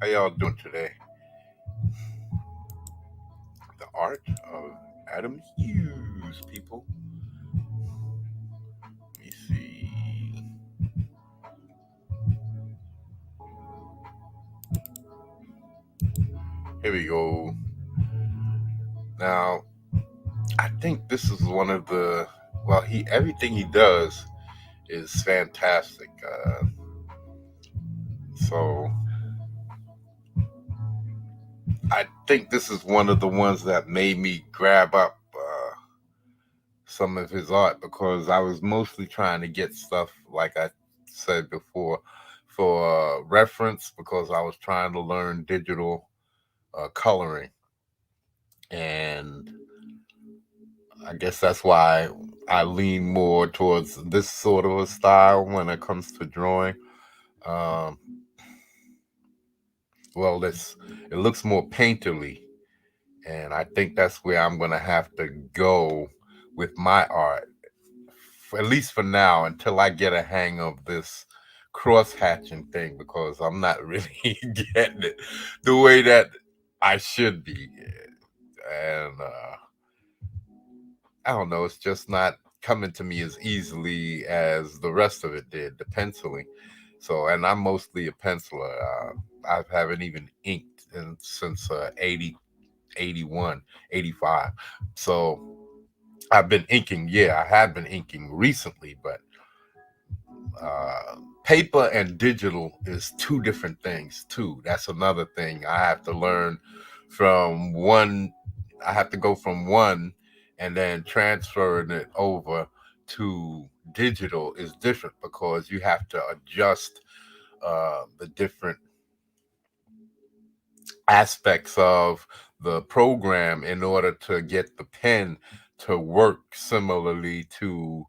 How y'all doing today? The art of Adam Hughes, people. Let me see. Here we go. Now, I think this is one of the he everything he does is fantastic. So I think this is one of the ones that made me grab up some of his art because I was mostly trying to get stuff like I said before for reference because I was trying to learn digital coloring, and I guess that's why I lean more towards this sort of a style when it comes to drawing. Um, this it looks more painterly, and I think that's where I'm gonna have to go with my art, at least for now, until I get a hang of this cross hatching thing because I'm not really getting it the way that I should be, and I don't know. It's just not coming to me as easily as the rest of it did, the penciling. So, and I'm mostly a penciler. I haven't even inked since 80, 81, 85. So I've been inking. Yeah, I have been inking recently, but uh, paper and digital is two different things too. That's another thing I have to learn from one. I have to go from one and then transferring it over to digital is different because you have to adjust the different aspects of the program in order to get the pen to work similarly to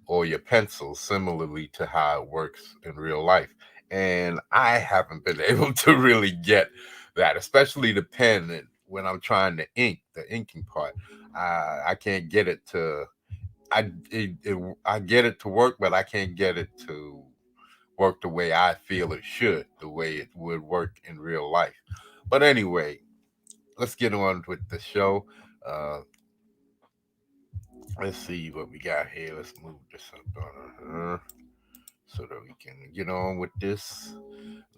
or your pencil similarly to how it works in real life. And I haven't been able to really get that, especially the pen when I'm trying to ink, the inking part. I can't get it to I get it to work, but I can't get it to work the way I feel it should, the way it would work in real life. But anyway, let's get on with the show. Uh, let's see what we got here. Let's move this up so that we can get on with this.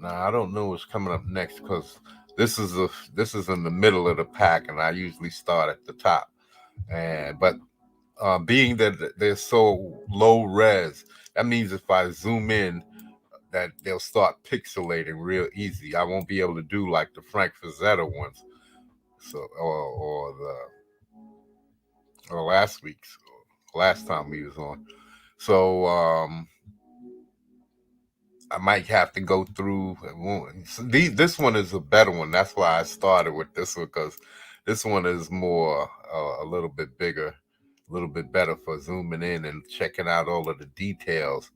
Now I don't know what's coming up next because this is in the middle of the pack, and I usually start at the top. And but being that they're so low res, that means if I zoom in, that they'll start pixelating real easy. I won't be able to do like the Frank Frazetta ones, so or last week's last time we was on. So I might have to go through. So this one is a better one. That's why I started with this one because this one is more a little bit bigger, a little bit better for zooming in and checking out all of the details.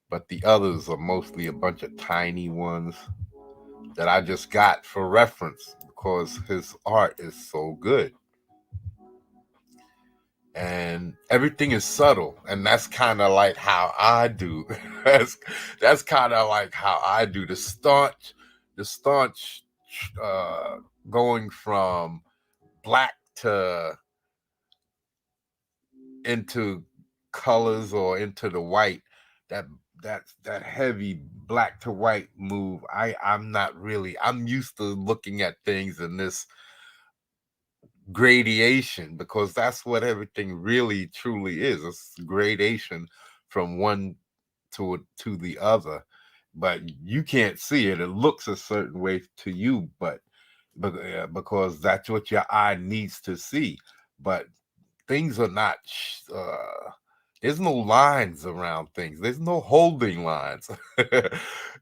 But the others are mostly a bunch of tiny ones that I just got for reference because his art is so good. And everything is subtle, and that's kind of like how I do. that's that's kind of like how I do the staunch, uh, going from black to into colors or into the white. That that heavy black to white move. I'm not really. I'm used to looking at things in this gradation because that's what everything really truly is. It's gradation from one to the other, but you can't see it. It looks a certain way to you, because that's what your eye needs to see. But things are not. There's no lines around things. There's no holding lines.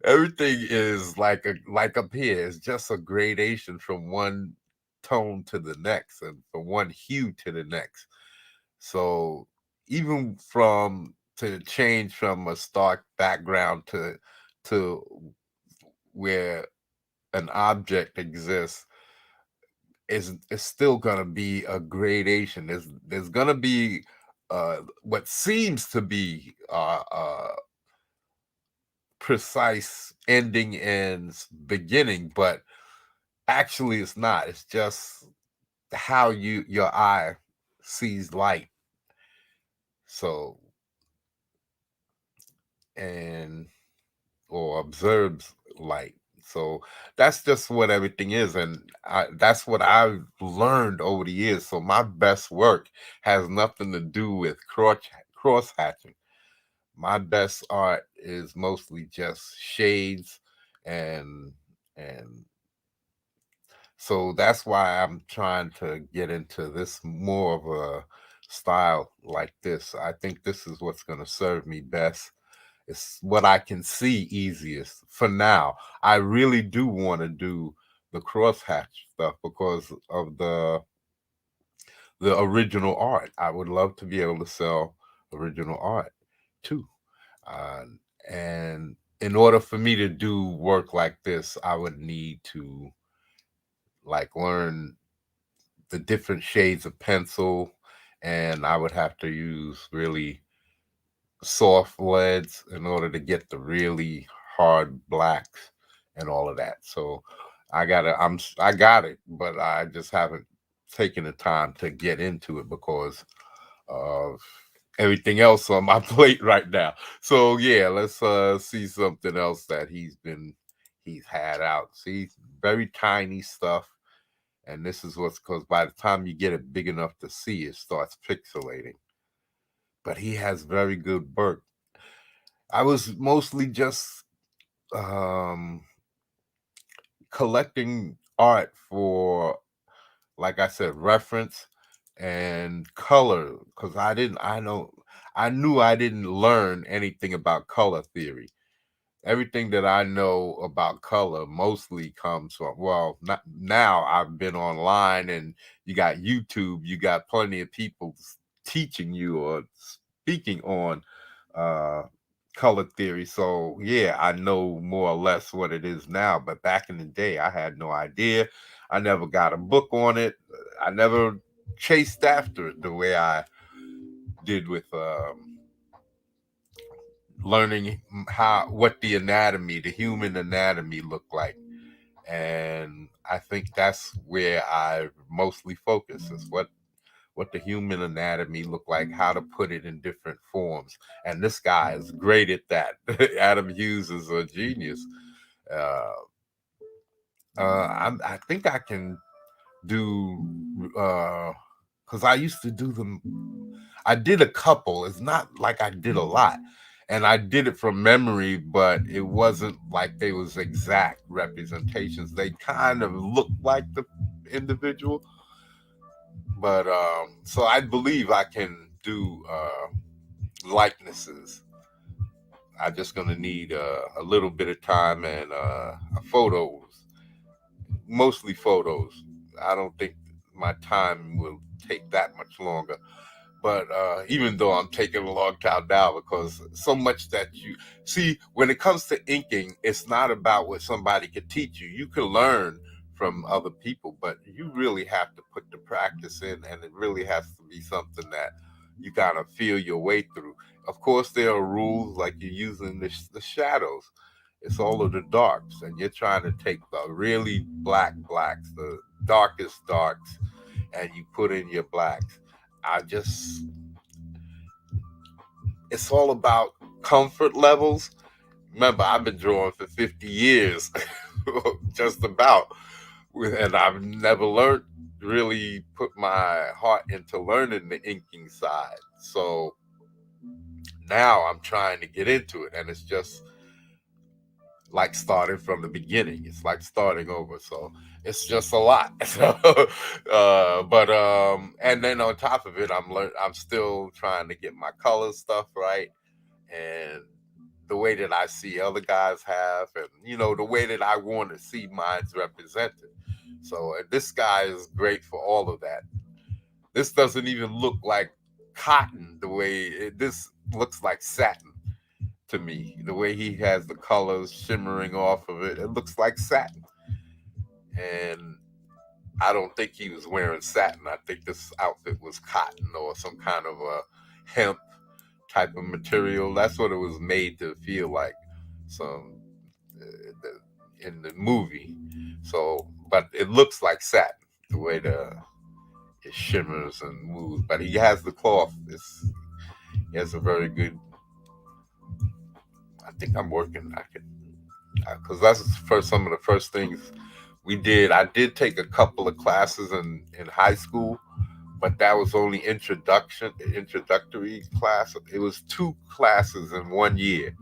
Everything is like up here. It's just a gradation from one tone to the next and from one hue to the next. So even from to change from a stark background to where an object exists is still gonna be a gradation. There's gonna be what seems to be precise ending and beginning, but actually it's not. It's just how your eye sees light. So and or observes light. So that's just what everything is, and that's what I've learned over the years. So my best work has nothing to do with cross hatching. My best art is mostly just shades and and so that's why I'm trying to get into this more of a style like this. I think this is what's going to serve me best. It's what I can see easiest for now. I really do want to do the crosshatch stuff because of the original art. I would love to be able to sell original art too. Uh, and in order for me to do work like this, I would need to like learn the different shades of pencil, and I would have to use really soft leads in order to get the really hard blacks and all of that. So I got it, but I just haven't taken the time to get into it because of everything else on my plate right now. So yeah, let's see something else that he's had out. See, very tiny stuff. And this is what's because by the time you get it big enough to see, it starts pixelating. But he has very good work. I was mostly just um, collecting art for, like I said, reference and color because I knew I didn't learn anything about color theory. Everything that I know about color mostly comes from, well, not now. I've been online and you got YouTube, you got plenty of people teaching you or speaking on uh color theory. So yeah, I know more or less what it is now, but back in the day I had no idea. I never got a book on it. I never chased after it the way I did with learning how what the human anatomy looked like. And I think that's where I mostly focus is what the human anatomy look like, how to put it in different forms. And this guy is great at that. Adam Hughes is a genius. Uh, I think I can do because I used to do them. I did a couple. It's not like I did a lot. And I did it from memory, but it wasn't like they was exact representations. They kind of looked like the individual. But so I believe I can do likenesses. I'm just gonna need a little bit of time and photos, mostly photos. I don't think my time will take that much longer. But even though I'm taking a long time now because so much that you see when it comes to inking, it's not about what somebody can teach you. You can learn from other people, but you really have to put the practice in, and it really has to be something that you gotta feel your way through. Of course, there are rules like you're using the shadows. It's all of the darks, and you're trying to take the really black blacks, the darkest darks, and you put in your blacks. I just it's all about comfort levels. Remember, I've been drawing for 50 years, just about, and I've never learned really put my heart into learning the inking side. So now I'm trying to get into it, and it's just like starting from the beginning. It's like starting over. So it's just a lot. So, but and then on top of it, I'm still trying to get my color stuff right and the way that I see other guys have, and the way that I want to see mine's represented. So this guy is great for all of that. This doesn't even look like cotton the way this looks like satin to me. The way he has the colors shimmering off of it, it looks like satin. And I don't think he was wearing satin. I think this outfit was cotton or some kind of a hemp type of material. That's what it was made to feel like. some in the movie. So, but it looks like satin the way the it shimmers and moves. But he has the cloth. He has a very good. I think I'm working. I can because that's first some of the first things we did. I did take a couple of classes in high school, but that was only introductory class. It was two classes in 1 year.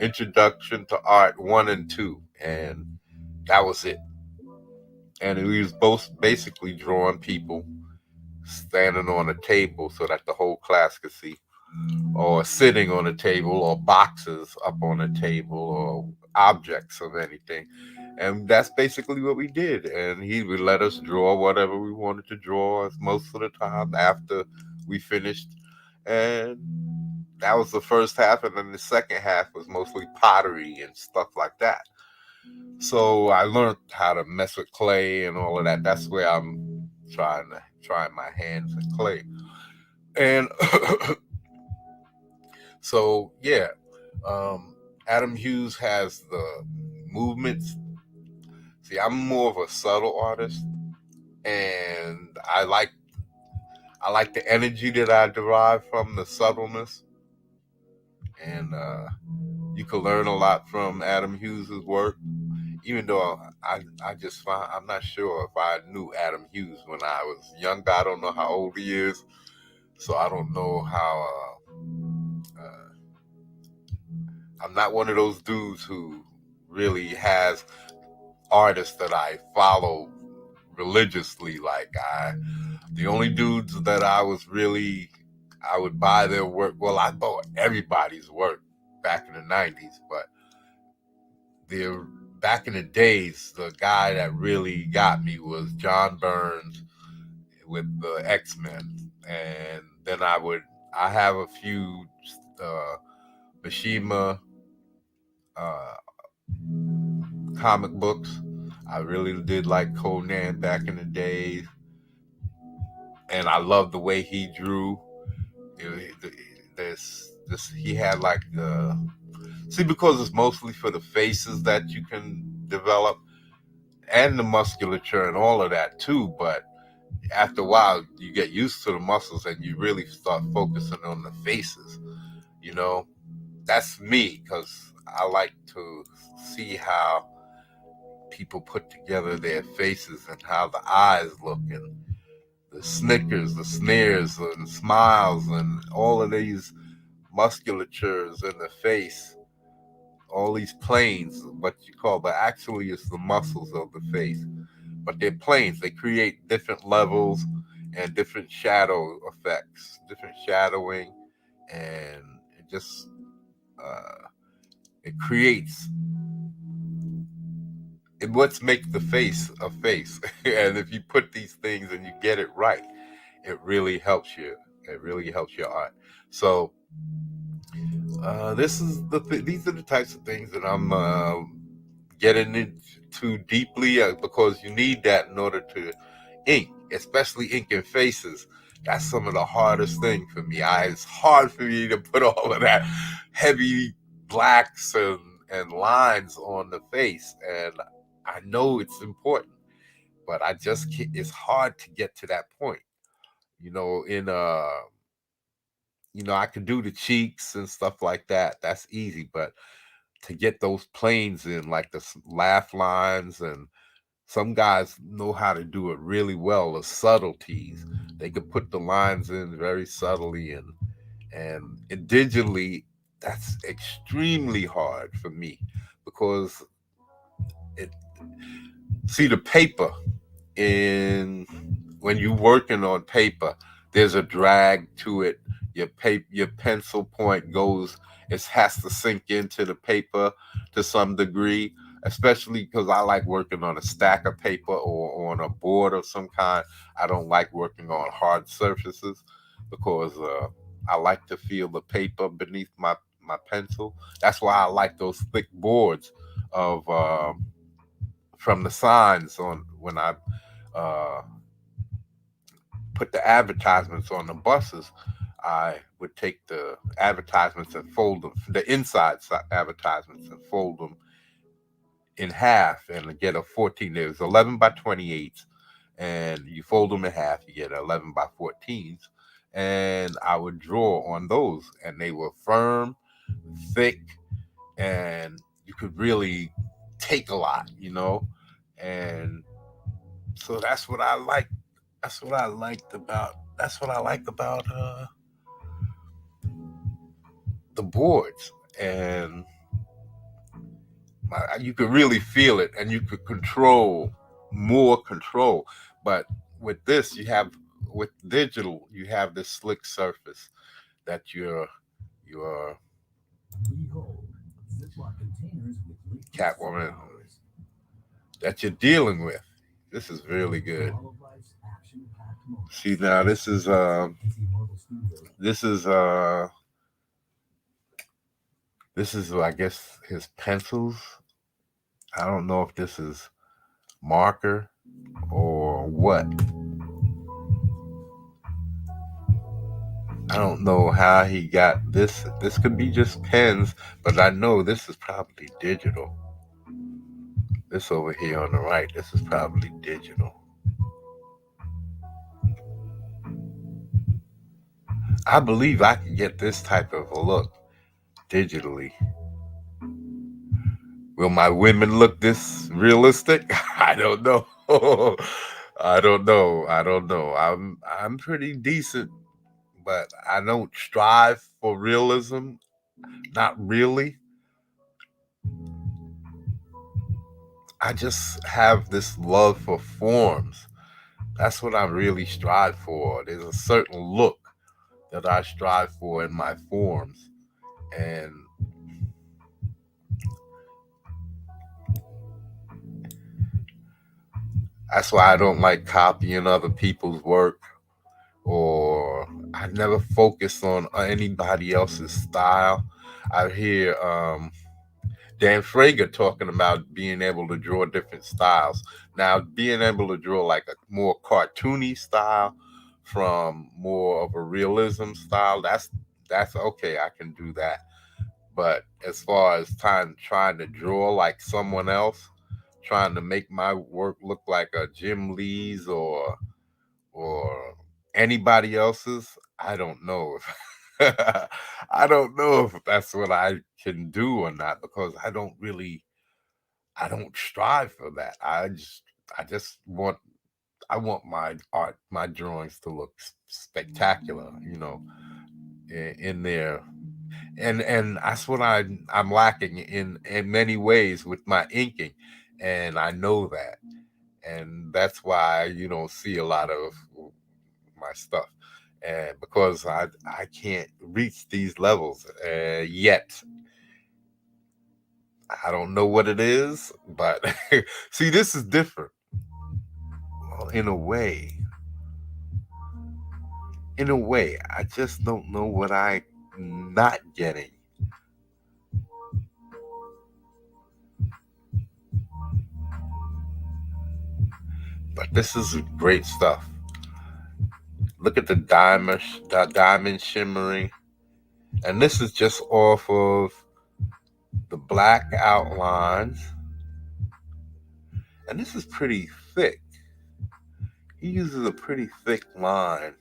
Introduction to Art 1 and 2, and that was it. And we was both basically drawing people standing on a table so that the whole class could see, or sitting on a table, or boxes up on a table, or objects of anything. And that's basically what we did. And he would let us draw whatever we wanted to draw most of the time after we finished. And that was the first half. And then the second half was mostly pottery and stuff like that. So I learned how to mess with clay and all of that. That's where I'm trying my hands in clay. And so yeah, um, Adam Hughes has the movements. See, I'm more of a subtle artist, and I like the energy that I derive from the subtleness, and you can learn a lot from Adam Hughes's work. Even though I just find I'm not sure if I knew Adam Hughes when I was younger. I don't know how old he is, so I don't know how. I'm not one of those dudes who really has artists that I follow religiously. The only dudes that I would buy their work. Well, I bought everybody's work back in the '90s, but the back in the days, the guy that really got me was John Burns with the X-Men, and then I have a few uh, Mishima uh, comic books. I really did like Conan back in the days, and I loved the way he drew. This he had like see, because it's mostly for the faces that you can develop and the musculature and all of that too. But after a while, you get used to the muscles and you really start focusing on the faces. You know, that's me because I like to see how people put together their faces and how the eyes look and the snickers, the sneers, and smiles, and all of these musculatures in the face, all these planes, what you call, but actually it's the muscles of the face. But they're planes. They create different levels and different shadow effects, different shadowing, and it just uh, it creates it what's makes the face a face. And if you put these things and you get it right, it really helps you. It really helps your art. So these are the types of things that I'm getting into deeply because you need that in order to ink, especially inking faces. That's some of the hardest thing for me. It's hard for me to put all of that heavy blacks and lines on the face, and I know it's important, but I just can't, it's hard to get to that point. You know, I can do the cheeks and stuff like that. That's easy, but to get those planes in, like the laugh lines, and some guys know how to do it really well. The subtleties, they could put the lines in very subtly, and digitally, that's extremely hard for me because it see the paper in when you're working on paper, there's a drag to it. Your pencil point goes, it has to sink into the paper to some degree, especially because I like working on a stack of paper or on a board of some kind. I don't like working on hard surfaces because I like to feel the paper beneath my pencil. That's why I like those thick boards of from the signs on when I uh, put the advertisements on the buses. I would take the advertisements and fold them, the inside advertisements, and fold them in half and get a 14. There's 11 by 28s, and you fold them in half, you get 11 by 14s. And I would draw on those, and they were firm, thick, and you could really take a lot, And so that's what I like. That's what I liked about. That's what I like about the boards, and you could really feel it, and you could control more control. But with this, with digital, you have this slick surface that you're Catwoman that you're dealing with. This is really good. See now, this is this is I guess his pencils. I don't know if this is marker or what. I don't know how he got this. This could be just pens, but I know this is probably digital. This over here on the right, this is probably digital. I believe I can get this type of a look digitally. Will my women look this realistic? I don't know. I don't know. I don't know. I'm pretty decent, but I don't strive for realism. Not really. I just have this love for forms. That's what I really strive for. There's a certain look that I strive for in my forms. And that's why I don't like copying other people's work, or I never focus on anybody else's style. I hear Dan Frager talking about being able to draw different styles. Now, being able to draw like a more cartoony style from more of a realism style, that's okay. I can do that. But as far as trying to draw like someone else, trying to make my work look like a Jim Lee's or anybody else's, I don't know if I don't know if that's what I can do or not, because I don't strive for that. I just I want my art, my drawings to look spectacular, in there. And that's what I'm lacking in many ways with my inking, and I know that. And that's why you don't see a lot of my stuff, and because I can't reach these levels yet. I don't know what it is, but see, this is different. Well, in a way, I just don't know what I'm not getting. But this is great stuff. Look at the diamond shimmering, and this is just off of the black outlines, and this is pretty thick. He uses a pretty thick line.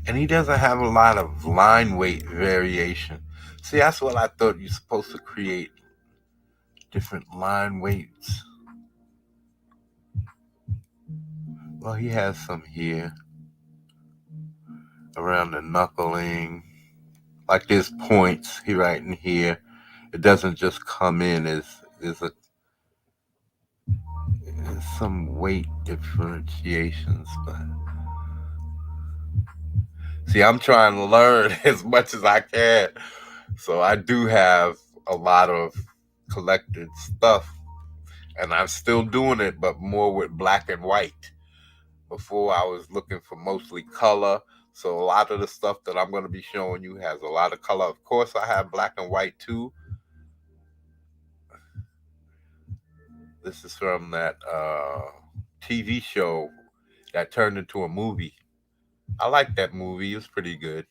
And he doesn't have a lot of line weight variation. See, that's what I thought you're supposed to create different line weights. Well, he has some here around the knuckling. Like there's points he right in here. It doesn't just come in as there's some weight differentiations, but see, I'm trying to learn as much as I can. So I do have a lot of collected stuff, and I'm still doing it, but more with black and white. Before I was looking for mostly color. So a lot of the stuff that I'm going to be showing you has a lot of color. Of course, I have black and white too. This is from that TV show that turned into a movie. I like that movie. It was pretty good.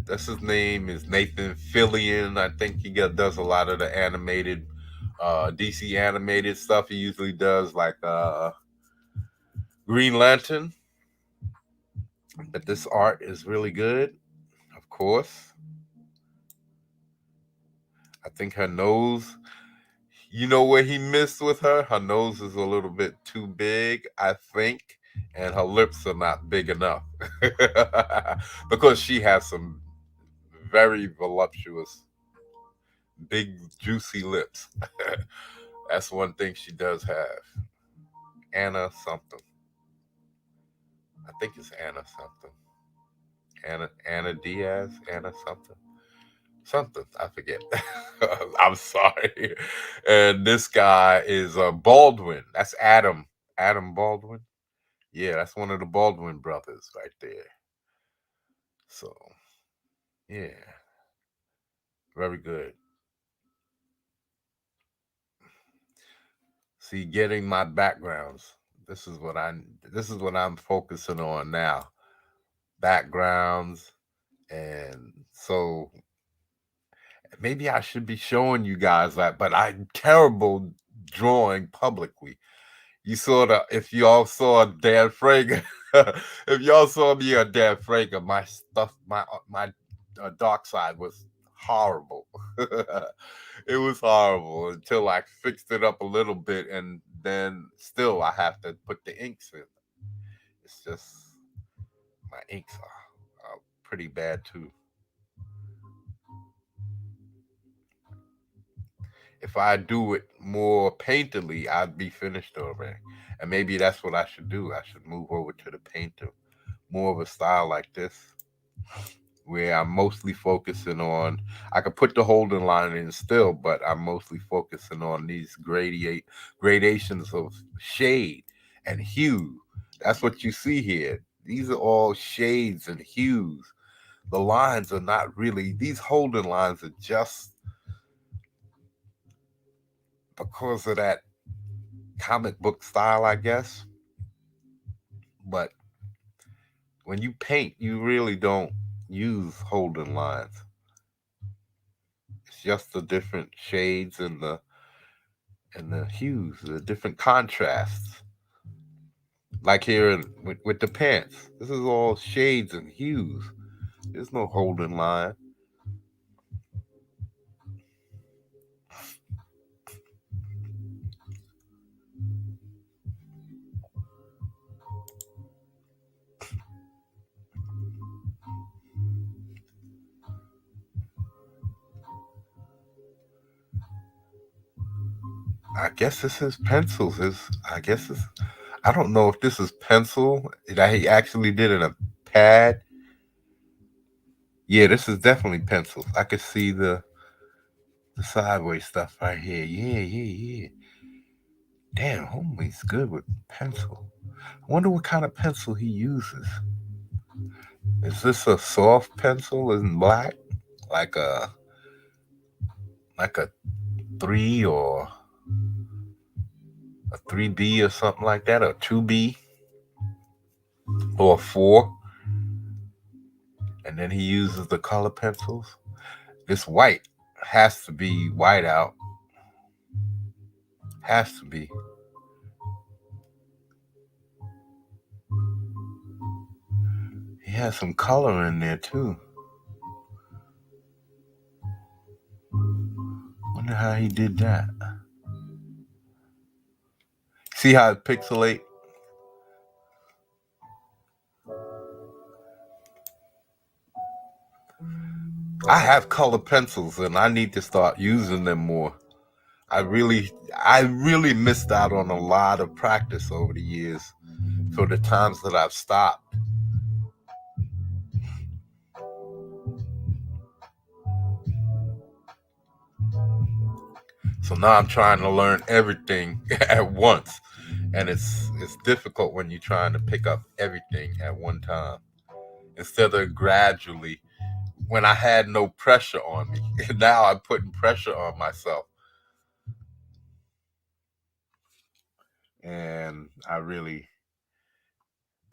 That's his name is Nathan Fillion. I think does a lot of the animated DC animated stuff. He usually does like Green Lantern, but this art is really good. Of course, I think her nose. You know where he missed with her? Her nose is a little bit too big, I think, and her lips are not big enough because she has some very voluptuous, big, juicy lips. That's one thing she does have. Anna something. I think it's Anna something. Anna Diaz. Anna something. Something. I forget. I'm sorry. And this guy is Baldwin. That's Adam. Adam Baldwin. Yeah, that's one of the Baldwin brothers right there. So yeah, very good. See, getting my backgrounds. This is what I. This is what I'm focusing on now. Backgrounds, and so maybe I should be showing you guys that, but I'm terrible drawing publicly. You saw the if y'all saw Dan Frager, if y'all saw me on Dan Frager, my stuff, my dark side was horrible. It was horrible until I fixed it up a little bit, and then still I have to put the inks in. It's just my inks are pretty bad too. If I do it more painterly, I'd be finished already. And maybe that's what I should do. I should move over to the painter, more of a style like this, where I'm mostly focusing on. I could put the holding line in still, but I'm mostly focusing on these gradations of shade and hue. That's what you see here. These are all shades and hues. The lines are not really. These holding lines are just because of that comic book style, I guess. But when you paint, you really don't use holding lines. It's just the different shades and the hues, the different contrasts. Like here with the pants, this is all shades and hues. There's no holding line. I guess this is pencils. I guess it's. I don't know if this is pencil that he actually did in a pad. Yeah, this is definitely pencils. I could see the sideways stuff right here. Yeah, yeah, yeah. Damn, homie's good with pencil. I wonder what kind of pencil he uses. Is this a soft pencil in black, like a three or a 3B or something like that, or 2B or a 4? And then he uses the color pencils. This white has to be white out. Has to be. He has some color in there too. Wonder how he did that. See how it pixelate? I have color pencils and I need to start using them more. I really missed out on a lot of practice over the years for the times that I've stopped. So now I'm trying to learn everything at once. And it's difficult when you're trying to pick up everything at one time instead of gradually when I had no pressure on me. Now I'm putting pressure on myself. And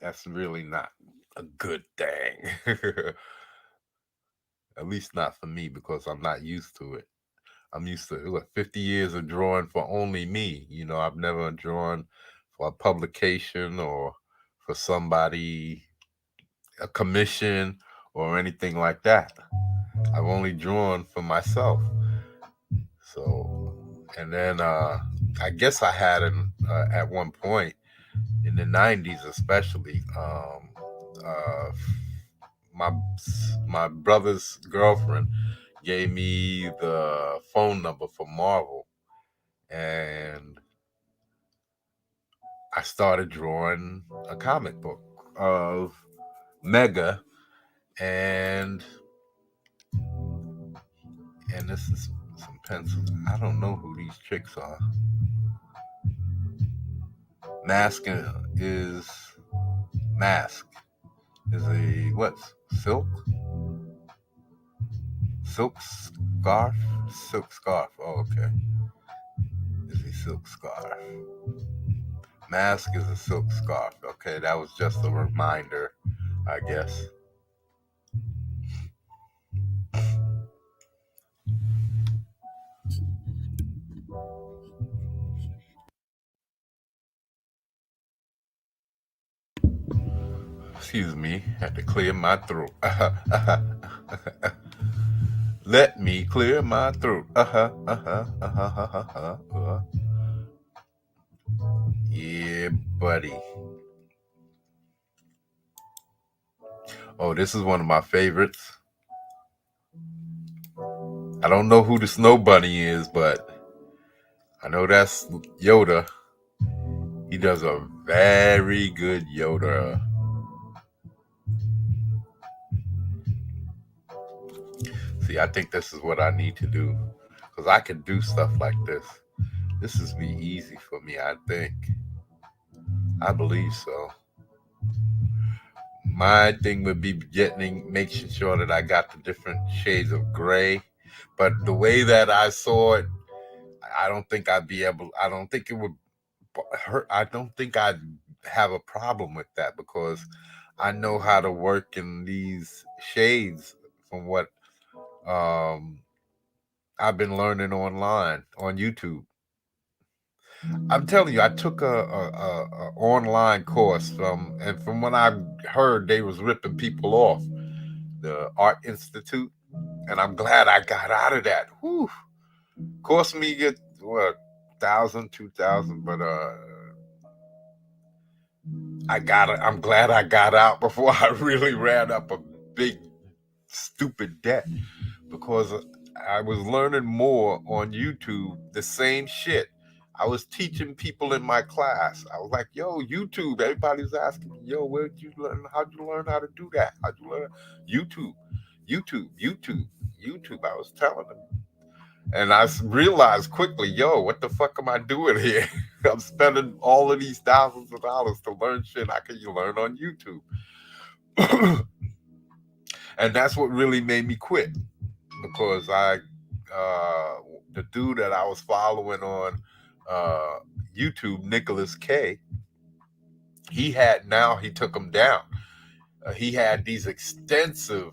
that's really not a good thing. At least not for me because I'm not used to it. I'm used to 50 years of drawing for only me. I've never drawn for a publication or for somebody, a commission or anything like that. I've only drawn for myself. So, and then I guess I had at one point in the 90s, especially, uh, my my brother's girlfriend gave me the phone number for Marvel, and I started drawing a comic book of Mega, and this is some pencils. I don't know who these chicks are. Mask is Mask is a what? Silk silk scarf silk scarf. Oh, okay. Is a silk scarf. Mask is a silk scarf. Okay, that was just a reminder, I guess. Excuse me, had to clear my throat. Let me clear my throat. Yeah, buddy. Oh, this is one of my favorites. I don't know who the snow bunny is, but I know that's Yoda. He does a very good Yoda. See, I think this is what I need to do because I can do stuff like this. This is be easy for me, I think. I believe so. My thing would be making sure that I got the different shades of gray. But the way that I saw it, I don't think I'd be able. I don't think it would hurt. I don't think I'd have a problem with that because I know how to work in these shades from what um, I've been learning online on YouTube. I'm telling you, I took a online course and from what I heard, they was ripping people off the Art Institute, and I'm glad I got out of that. Whew. Cost me get what 1,000, 2,000, but I got it. I'm glad I got out before I really ran up a big stupid debt because I was learning more on YouTube, the same shit. I was teaching people in my class. I was like, yo, YouTube. Everybody's asking me, yo, where'd you learn? How'd you learn how to do that? How'd you learn? YouTube, YouTube. I was telling them. And I realized quickly, yo, what the fuck am I doing here? I'm spending all of these thousands of dollars to learn shit I could learn on YouTube. And that's what really made me quit because uh, the dude that I was following on uh, YouTube, Nicholas K, he took him down. He had these extensive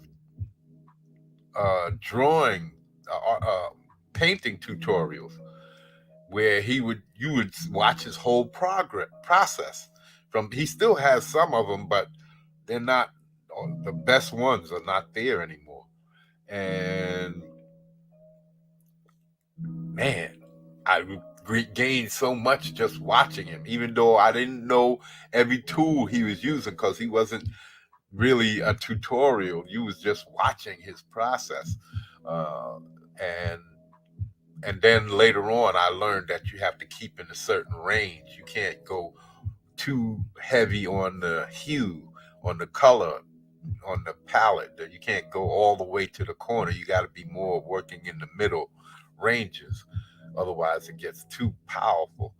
drawing, painting tutorials where you would watch his whole process. He still has some of them, but they're not the best ones are not there anymore. And man, I gained so much just watching him, even though I didn't know every tool he was using because he wasn't really a tutorial. You was just watching his process. Uh, and then later on, I learned that you have to keep in a certain range. You can't go too heavy on the hue, on the color, on the palette. That you can't go all the way to the corner. You got to be more working in the middle ranges. Otherwise, it gets too powerful,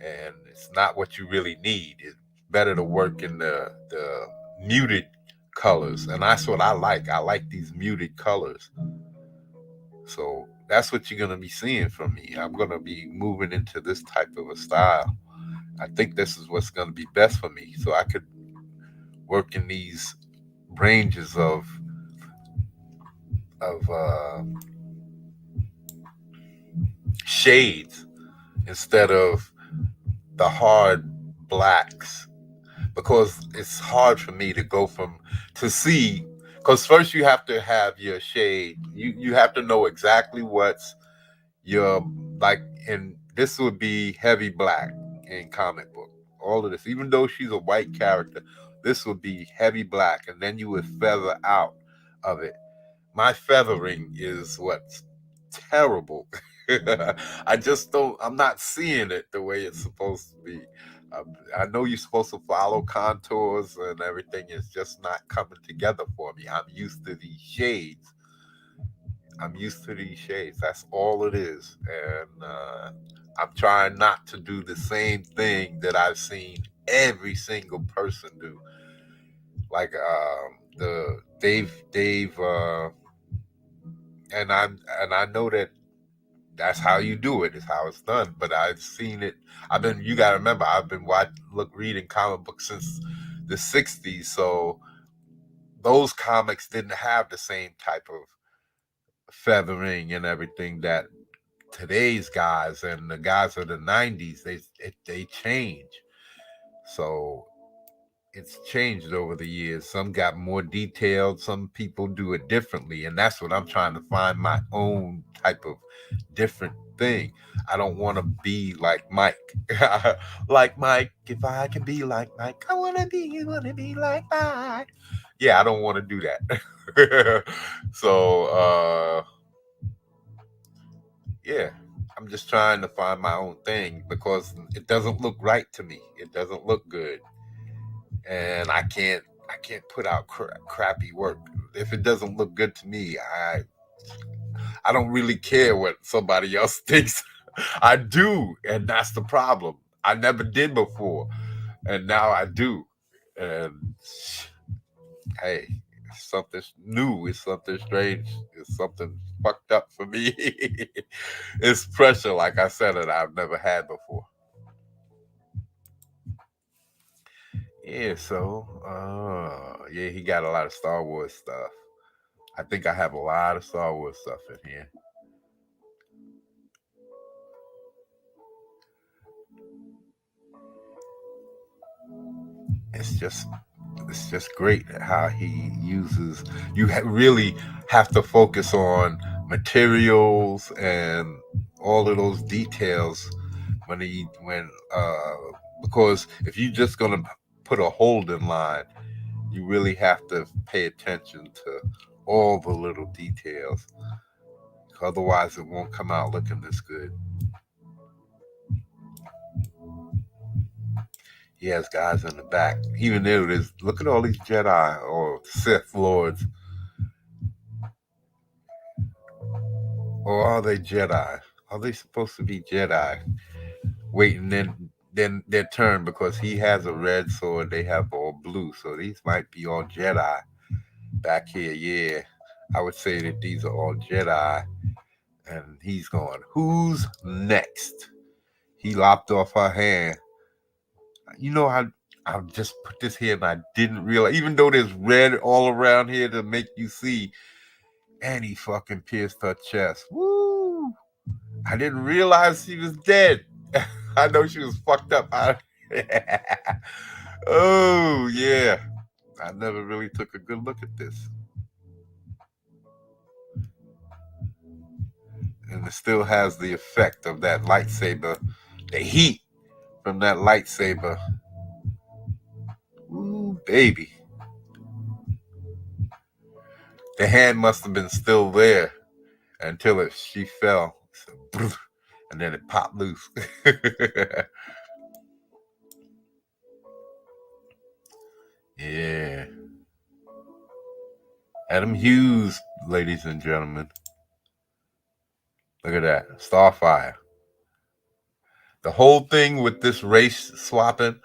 and it's not what you really need. It's better to work in the muted colors, and that's what I like. I like these muted colors. So that's what you're gonna be seeing from me. I'm gonna be moving into this type of a style, I think this is what's going to be best for me. So I could work in these ranges of shades instead of the hard blacks, because it's hard for me to go from to see, because first you have to have your shade, you have to know exactly what's your, like, and this would be heavy black in comic book, all of this, even though she's a white character, this would be heavy black, and then you would feather out of it. My feathering is what's terrible. I just don't, I'm not seeing it the way it's supposed to be. I know you're supposed to follow contours and everything. It's just not coming together for me. I'm used to these shades. I'm used to these shades. That's all it is. And I'm trying not to do the same thing that I've seen every single person do. Like the Dave, and I know that that's how you do it. It's how it's done. But I've seen it. I've been. You got to remember. I've been reading comic books since the '60s. So those comics didn't have the same type of feathering and everything that today's guys and the guys of the '90s they change. So it's changed over the years. Some got more detailed, some people do it differently, and that's what I'm trying to find, my own type of different thing. I don't want to be like Mike. Like Mike, if I can be like Mike, I want to be like Mike. Yeah, I don't want to do that. So yeah, I'm just trying to find my own thing because it doesn't look right to me. It doesn't look good, and I can't put out crappy work if it doesn't look good to me. I don't really care what somebody else thinks. I do, and that's the problem. I never did before, and now I do. And hey, it's something new. It's something strange. It's something fucked up for me. It's pressure, like I said, that I've never had before. Yeah, so yeah, he got a lot of Star Wars stuff. I think I have a lot of Star Wars stuff in here. It's just it's just great how he uses, really have to focus on materials and all of those details when because if you're just gonna put a holding line, you really have to pay attention to all the little details. Otherwise, it won't come out looking this good. He has guys in the back. Even there it is. Look at all these Jedi or Sith Lords. Or are they Jedi? Are they supposed to be Jedi? Waiting then their turn, because he has a red sword, they have all blue. So these might be all Jedi back here. Yeah. I would say that these are all Jedi. And he's going, who's next? He lopped off her hand. You know, I just put this here and I didn't realize, even though there's red all around here to make you see, and he fucking pierced her chest. Woo! I didn't realize she was dead. I know she was fucked up. Oh yeah, I never really took a good look at this, and it still has the effect of that lightsaber, the heat from that lightsaber. Ooh, baby, the hand must have been still there until she fell, so, and then it popped loose. Yeah, Adam Hughes, ladies and gentlemen. Look at that, Starfire. The whole thing with this race swapping,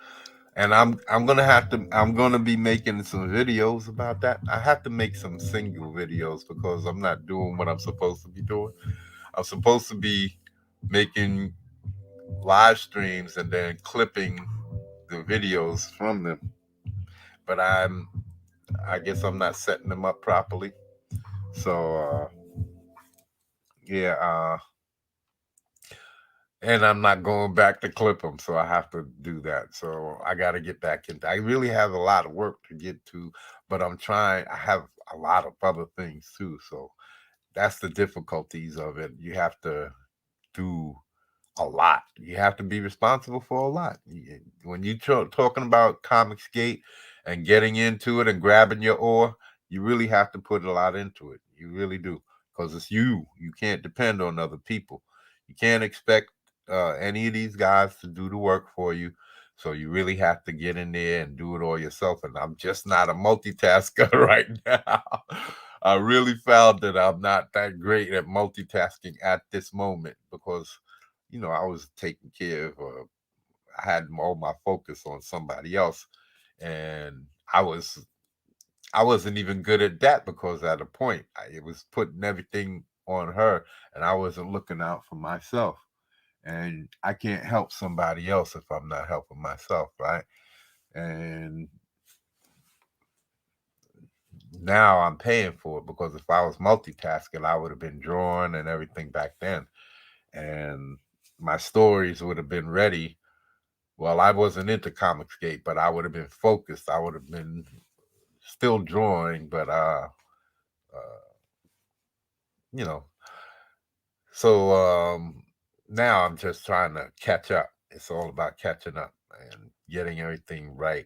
and I'm gonna be making some videos about that. I have to make some single videos because I'm not doing what I'm supposed to be doing. I'm supposed to be making live streams and then clipping the videos from them. But I guess I'm not setting them up properly. So yeah, and I'm not going back to clip them, so I have to do that. So I got to get back into. I really have a lot of work to get to, but I'm trying. I have a lot of other things too, so that's the difficulties of it. You have to do a lot. You have to be responsible for a lot. When you talking about Comicsgate and getting into it and grabbing your oar, you really have to put a lot into it. You really do, because it's you. You can't depend on other people. You can't expect any of these guys to do the work for you. So you really have to get in there and do it all yourself. And I'm just not a multitasker right now. I really found that I'm not that great at multitasking at this moment because I was taking care of, I had all my focus on somebody else, and I wasn't even good at that because at a point it was putting everything on her, and I wasn't looking out for myself. And I can't help somebody else if I'm not helping myself, right? And now I'm paying for it because if I was multitasking, I would have been drawing and everything back then, and my stories would have been ready. Well, I wasn't into Comicsgate, but I would have been focused. I would have been still drawing, but you know. So now I'm just trying to catch up. It's all about catching up and getting everything right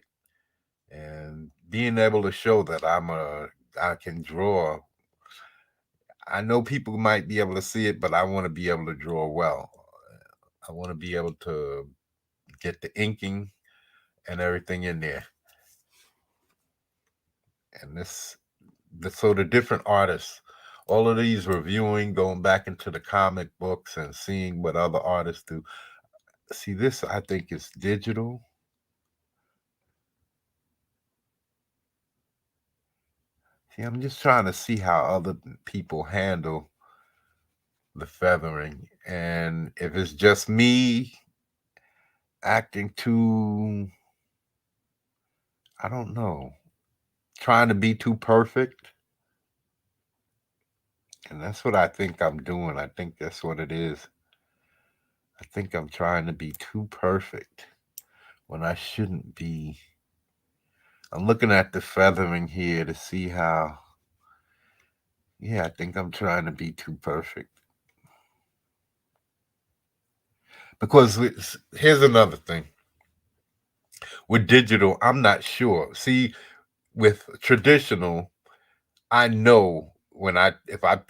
and being able to show that I can draw. I know people might be able to see it, but I want to be able to draw well. I want to be able to get the inking and everything in there. And so the different artists, all of these reviewing, going back into the comic books and seeing what other artists do. See, this I think is digital. See, I'm just trying to see how other people handle the feathering, and if it's just me acting too, I don't know, trying to be too perfect. And that's what I think I'm doing. I think that's what it is. I think I'm trying to be too perfect when I shouldn't be. I'm looking at the feathering here to see how, yeah, I think I'm trying to be too perfect. Because here's another thing with digital, I'm not sure. See, with traditional, I know when if I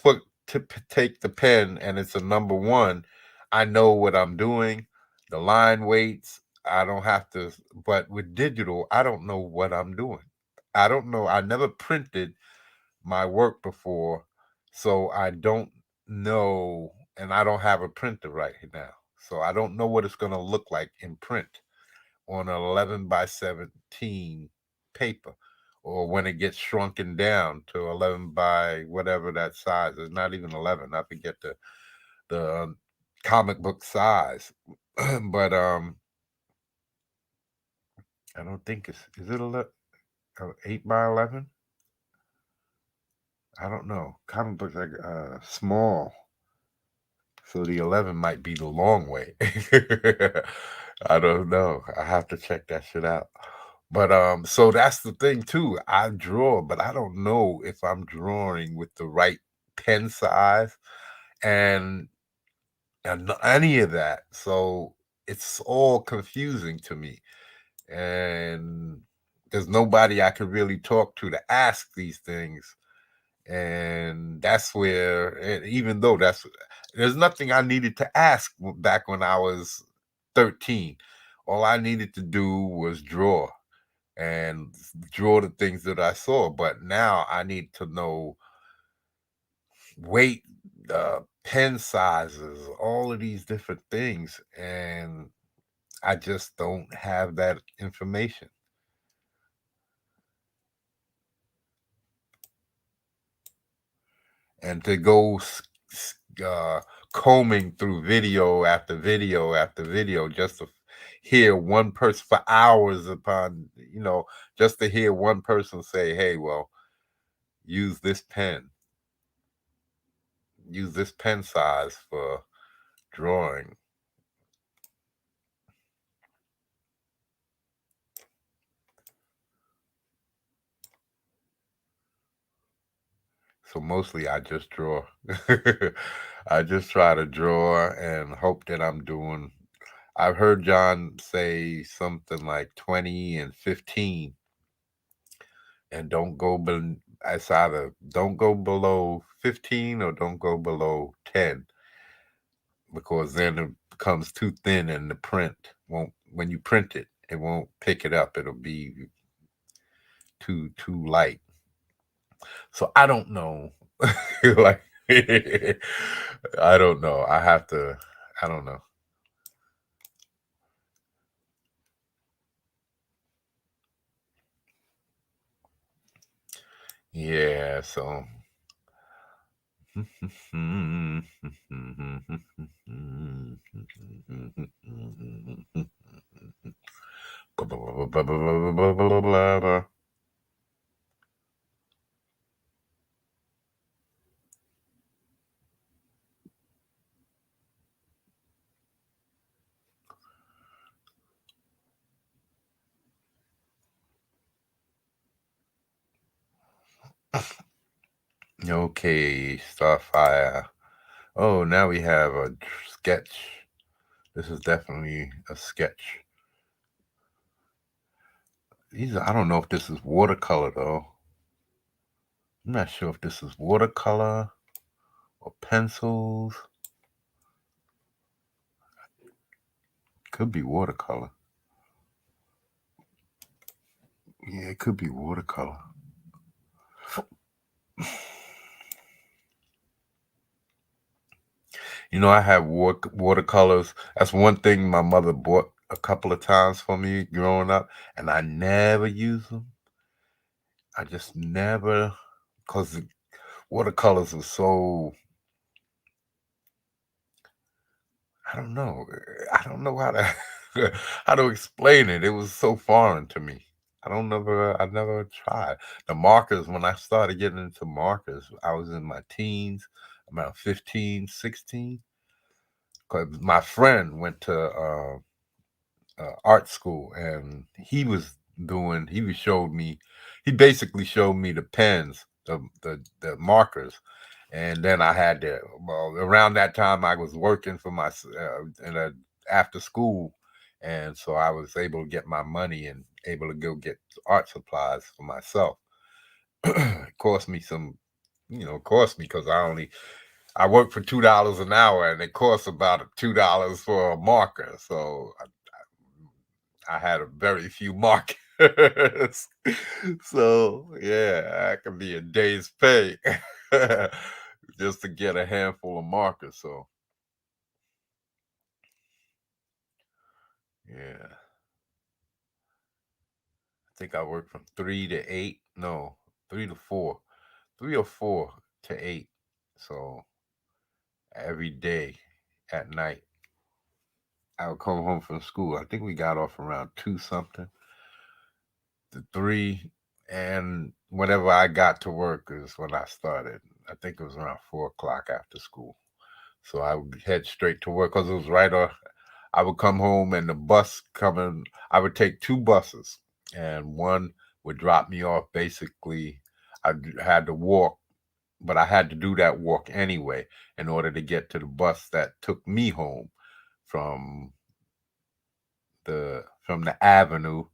take the pen and it's a number one, I know what I'm doing, the line weights. I don't have to, but with digital, I don't know what I'm doing. I don't know. I never printed my work before, so I don't know, and I don't have a printer right now, so I don't know what it's going to look like in print on an 11 by 17 paper, or when it gets shrunken down to 11 by whatever that size is. Not even 11. I forget the comic book size, but I don't think it's is it 8 by 11. I don't know. Comic books like small. So the 11 might be the long way. I don't know. I have to check that shit out. But so that's the thing too. I draw, but I don't know if I'm drawing with the right pen size and any of that. So it's all confusing to me. And there's nobody I could really talk to ask these things, and that's where, and even though there's nothing I needed to ask back when I was 13. All I needed to do was and draw the things that I saw, but now I need to know weight, pen sizes, all of these different things, and I just don't have that information. And to go uh, combing through video after video after video just to hear one person for hours upon, just to hear one person say, "Hey, well, use this pen, use this pen size for drawing." So mostly I just draw. I just try to draw and hope that I'm doing. I've heard John say something like 20 and 15, and don't go it's either don't go below 15 or don't go below 10, because then it becomes too thin and the print won't, when you print it, it won't pick it up. It'll be too light. So I don't know. Like I don't know. I don't know. Yeah, so okay, Starfire. Oh, now we have a sketch. This is definitely a sketch. I don't know if this is watercolor though. I'm not sure if this is watercolor or pencils. Could be watercolor. Yeah, it could be watercolor. I have watercolors. That's one thing my mother bought a couple of times for me growing up, and I never use them. I just never, because watercolors are so, I don't know. I don't know how to how to explain it. It was so foreign to me. I never tried. The markers, when I started getting into markers, I was in my teens, about 15, 16. Because my friend went to art school, and he basically showed me the pens, the markers. And then I had to, well, around that time I was working for in a after school, and so I was able to get my money and able to go get art supplies for myself. It cost me some, cost me, because I worked for $2 an hour, and it costs about $2 for a marker. So I had a very few markers. So yeah, that could be a day's pay just to get a handful of markers. So yeah, I think I worked from 3 to 8. No, 3 to 4, 3 or 4 to 8. So every day at night, I would come home from school. I think we got off around 2 something to 3. And whenever I got to work is when I started. I think it was around 4 o'clock after school. So I would head straight to work because it was right off. I would come home and the bus coming, I would take 2 buses, and one would drop me off. Basically, had to walk, but I had to do that walk anyway in order to get to the bus that took me home from the avenue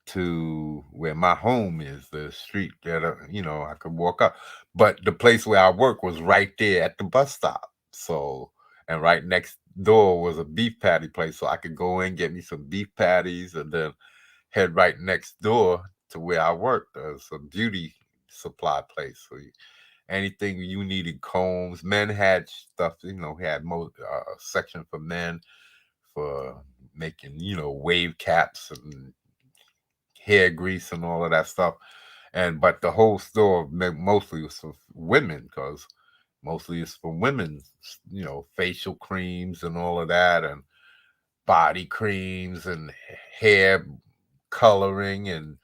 to where my home is, the street that I could walk up. But the place where I work was right there at the bus stop. So, and right next door was a beef patty place, so I could go in, get me some beef patties, and then head right next door to where I worked. It's a beauty supply place. So anything you needed, combs, men had stuff. We had section for men for making wave caps and hair grease and all of that stuff. And but the whole store mostly was for women, because Mostly it's for women's, facial creams and all of that, and body creams and hair coloring and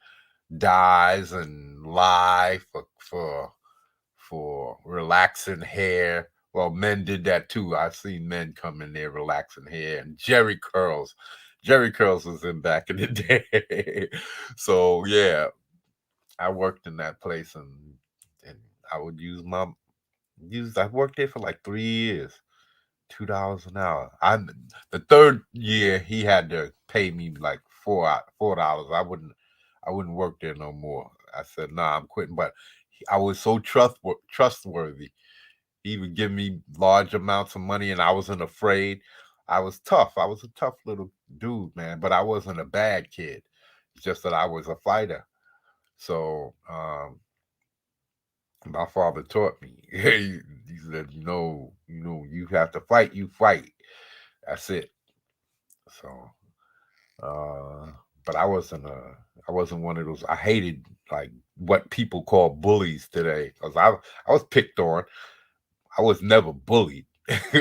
dyes and lye for relaxing hair. Well, men did that too. I've seen men come in there relaxing hair and Jerry curls. Jerry curls was in back in the day. So yeah, I worked in that place, and I would use I worked there for like 3 years. $2 an hour. The third year he had to pay me like $4. I wouldn't work there no more. I said, nah, I'm quitting. But I was so trustworthy. He would give me large amounts of money and I wasn't afraid. I was tough. I was a tough little dude, man, but I wasn't a bad kid. It's just that I was a fighter. So my father taught me. He said, you have to fight, you fight. That's it. So uh but I wasn't one of those. I hated like what people call bullies today. Because I was picked on. I was never bullied.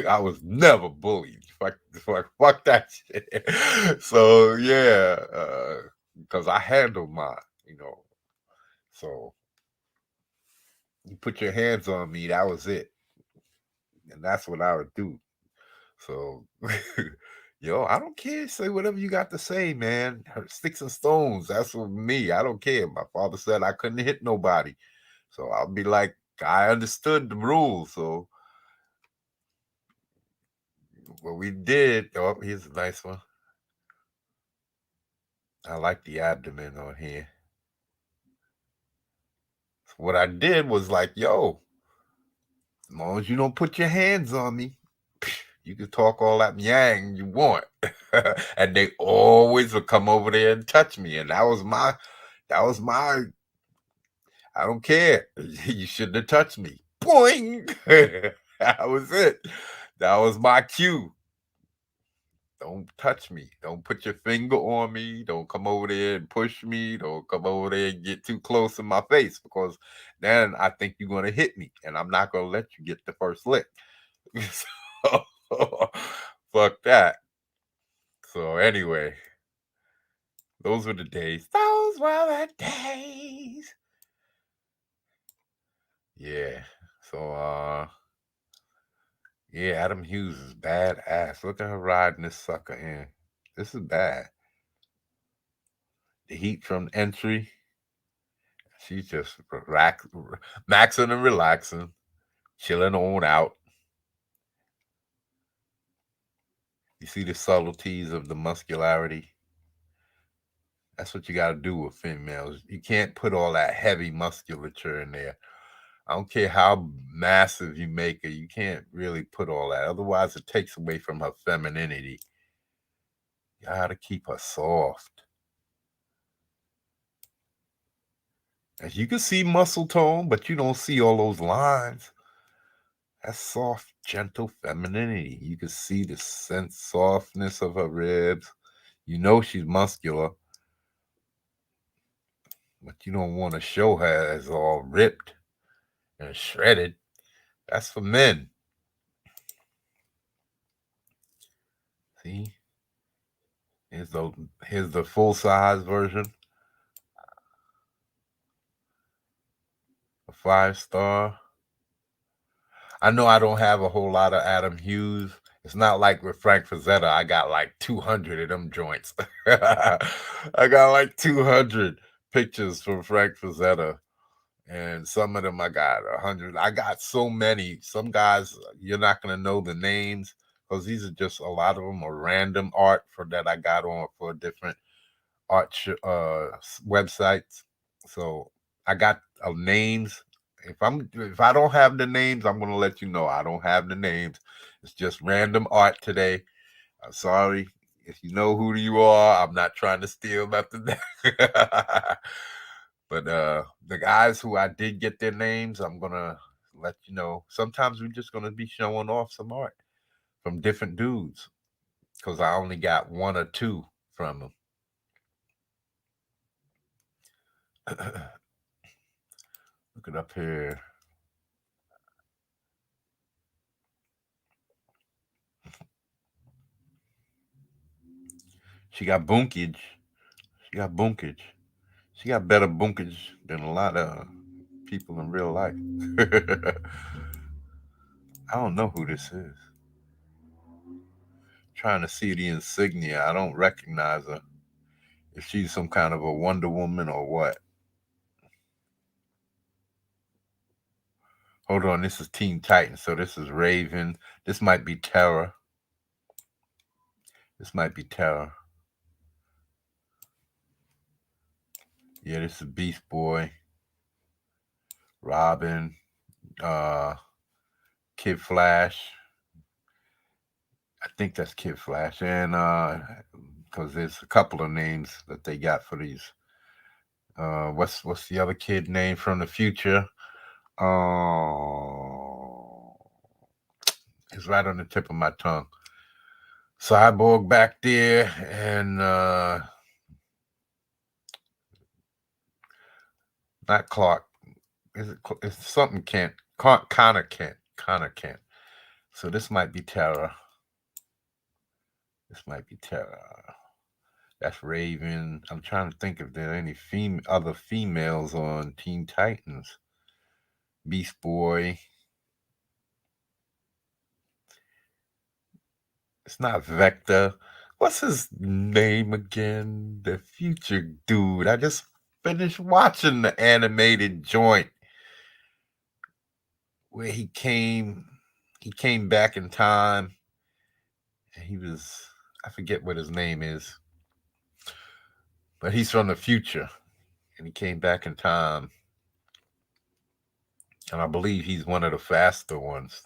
I was never bullied. Fuck that shit. So yeah, because I handled mine, you know. So you put your hands on me, that was it. And that's what I would do. So yo, I don't care. Say whatever you got to say, man. Sticks and stones. That's for me. I don't care. My father said I couldn't hit nobody. So I'll be like, I understood the rules. So what we did, oh, here's a nice one. I like the abdomen on here. So what I did was like, yo, as long as you don't put your hands on me, you can talk all that yang you want. And they always would come over there and touch me. And that was my I don't care. You shouldn't have touched me. Boing. That was it. That was my cue. Don't touch me. Don't put your finger on me. Don't come over there and push me. Don't come over there and get too close in my face, because then I think you're going to hit me and I'm not going to let you get the first lick. So, fuck that. So, anyway, those were the days. Those were the days. Yeah. So, yeah, Adam Hughes is badass. Look at her riding this sucker in. This is bad. The heat from entry. She's just maxing and relaxing, chilling on out. You see the subtleties of the muscularity. That's what you got to do with females. You can't put all that heavy musculature in there. I don't care how massive you make her, you can't really put all that. Otherwise, it takes away from her femininity. You got to keep her soft. And you can see muscle tone, but you don't see all those lines. That's soft, gentle femininity. You can see the sense softness of her ribs. You know she's muscular, but you don't want to show her as all ripped and shredded. That's for men. See, here's the full size version, a 5 star. I know I don't have a whole lot of Adam Hughes. It's not like with Frank Frazetta. I got like 200 of them joints. I got like 200 pictures from Frank Frazetta, and some of them I got 100. I got so many. Some guys you're not gonna know the names, because these are just, a lot of them are random art for that I got on for different art websites. So I got names. If I don't have the names, I'm gonna let you know I don't have the names. It's just random art today. I'm sorry if you know who you are. I'm not trying to steal nothing. But the guys who I did get their names, I'm gonna let you know. Sometimes we're just gonna be showing off some art from different dudes, because I only got one or two from them. Look it up here. She got bunkage. She got bunkage. She got better bunkage than a lot of people in real life. I don't know who this is. Trying to see the insignia. I don't recognize her. If she's some kind of a Wonder Woman or what. Hold on, this is Teen Titans, so this is Raven. This might be Terra. This might be Terra. Yeah, this is Beast Boy, Robin, uh, Kid Flash. I think that's Kid Flash, and because there's a couple of names that they got for these. What's the other kid name from the future? It's right on the tip of my tongue. Cyborg back there, and not Clark. It's something Kent. Connor Kent. Connor Kent. So this might be Terra. This might be Terra. That's Raven. I'm trying to think if there are any other females on Teen Titans. Beast Boy. It's not Vector. What's his name again? The future dude. I just finished watching the animated joint where he came back in time, and he was, I forget what his name is, but he's from the future and he came back in time, and I believe he's one of the faster ones.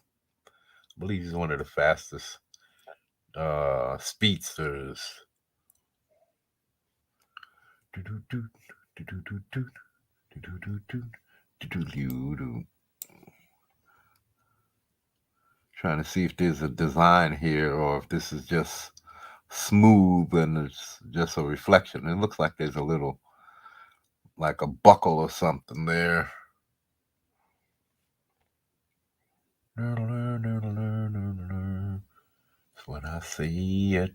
I believe he's one of the fastest speedsters. Trying to see if there's a design here or if this is just smooth and it's just a reflection. It looks like there's a little, like a buckle or something there. That's when I see it.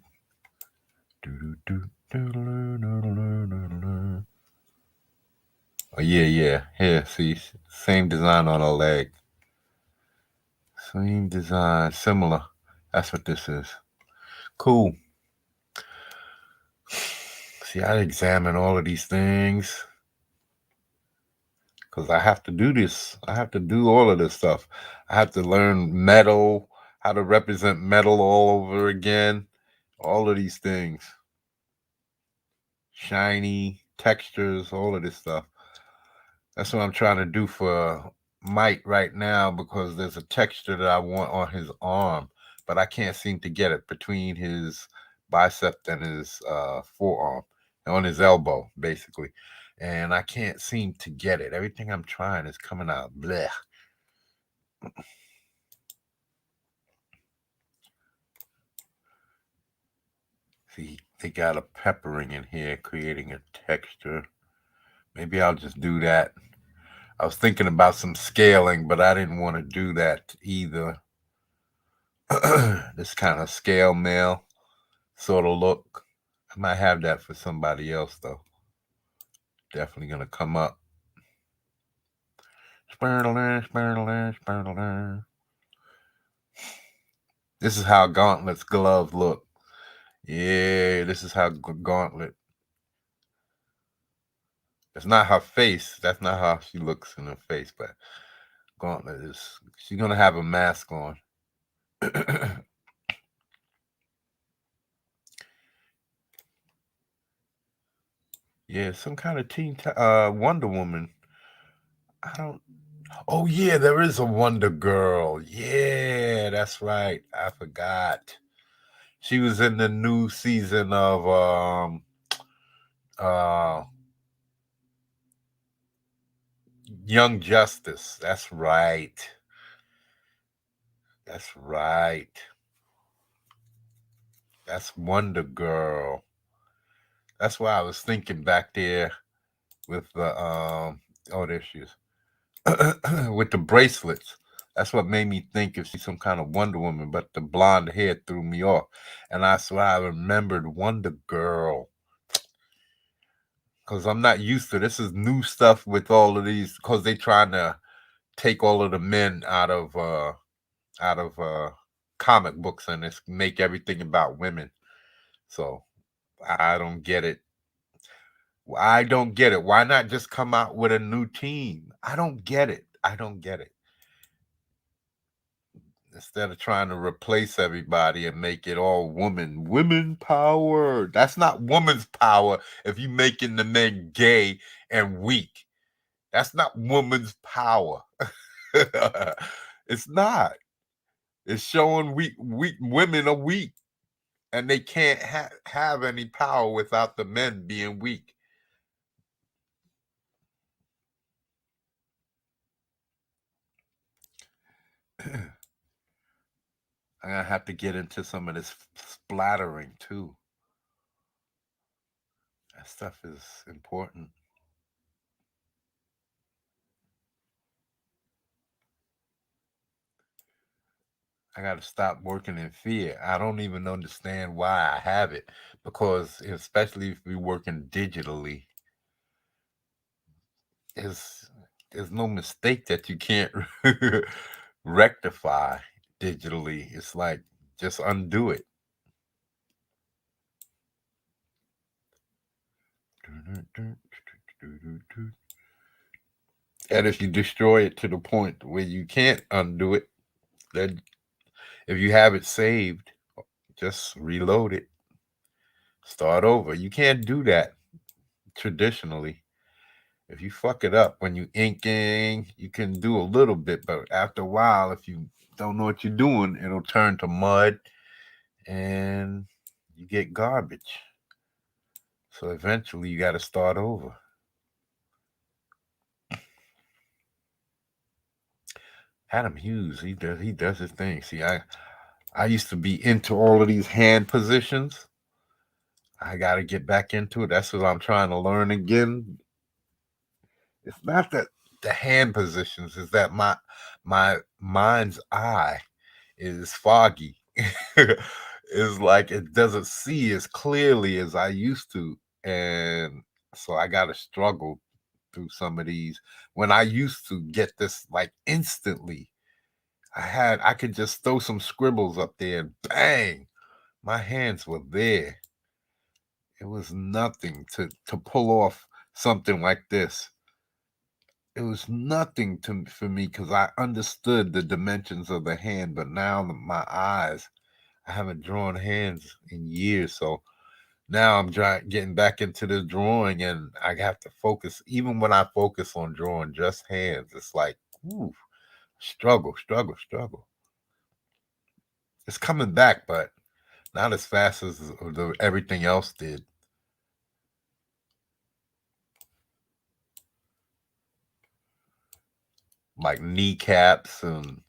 Oh yeah, yeah. Here, see, same design on a leg. Same design, similar. That's what this is. Cool. See, I examine all of these things because I have to do this. I have to do all of this stuff. I have to learn metal, how to represent metal all over again. All of these things. Shiny, textures, all of this stuff. That's what I'm trying to do for Mike right now because there's a texture that I want on his arm, but I can't seem to get it between his bicep and his forearm, on his elbow, basically. And I can't seem to get it. Everything I'm trying is coming out bleh. See, they got a peppering in here, creating a texture. Maybe I'll just do that. I was thinking about some scaling, but I didn't want to do that either. This kind of scale mail sort of look. I might have that for somebody else though. Definitely gonna come up. This is how Gauntlet's gloves look. Yeah, this is how Gauntlet. It's not her face. That's not how she looks in her face, but Gauntlet is. She's gonna have a mask on. Yeah, some kind of Wonder Woman. I don't. Oh yeah, there is a Wonder Girl. Yeah, that's right. I forgot. She was in the new season of uh Young Justice. That's right. That's right. That's Wonder Girl. That's why I was thinking back there with the oh there she is. With the bracelets. That's what made me think if she's some kind of Wonder Woman, but the blonde hair threw me off. And I swear I remembered Wonder Girl because I'm not used to this. Is new stuff with all of these because they trying to take all of the men out of comic books and it's make everything about women. So I don't get it. I don't get it. Why not just come out with a new team? I don't get it. I don't get it. Instead of trying to replace everybody and make it all women power. That's not woman's power if you making the men gay and weak. That's not woman's power. It's not. It's showing weak women are weak and they can't have any power without the men being weak. I'm gonna have to get into some of this splattering too. That stuff is important. I got to stop working in fear. I don't even understand why I have it because, especially if we're working digitally, there's there's no mistake that you can't rectify digitally. It's like just undo it. And if you destroy it to the point where you can't undo it, then if you have it saved, just reload it, start over. You can't do that traditionally. If you fuck it up when you inking, you can do a little bit, but after a while, if you don't know what you're doing, it'll turn to mud and you get garbage. So eventually you got to start over. Adam Hughes, he does his thing. See, I used to be into all of these hand positions. I got to get back into it. That's what I'm trying to learn again. It's not that the hand positions, is that my mind's eye is foggy. It's like it doesn't see as clearly as I used to. And so I got to struggle through some of these. When I used to get this like instantly, I could just throw some scribbles up there and bang, my hands were there. It was nothing to pull off something like this. It was nothing to for me because I understood the dimensions of the hand, but now my eyes, I haven't drawn hands in years, so now I'm getting back into the drawing, and I have to focus. Even when I focus on drawing just hands, it's like, ooh, struggle, struggle, struggle. It's coming back, but not as fast as everything else did. Like kneecaps and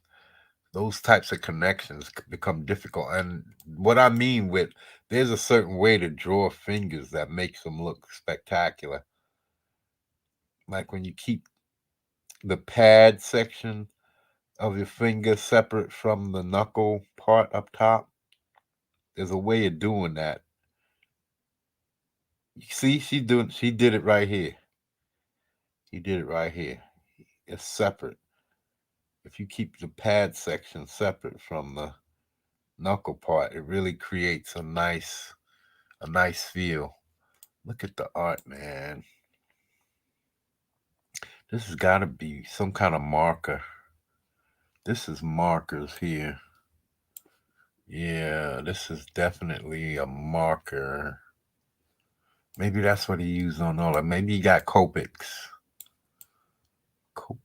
those types of connections become difficult. And what I mean with there's a certain way to draw fingers that makes them look spectacular. Like when you keep the pad section of your finger separate from the knuckle part up top. There's a way of doing that. You see, she did it right here. He did it right here. It's separate. If you keep the pad section separate from the knuckle part, it really creates a nice feel. Look at the art, man. This has got to be some kind of marker. This is markers here. Yeah, this is definitely a marker. Maybe that's what he used on all that. Maybe he got Copics. Copics.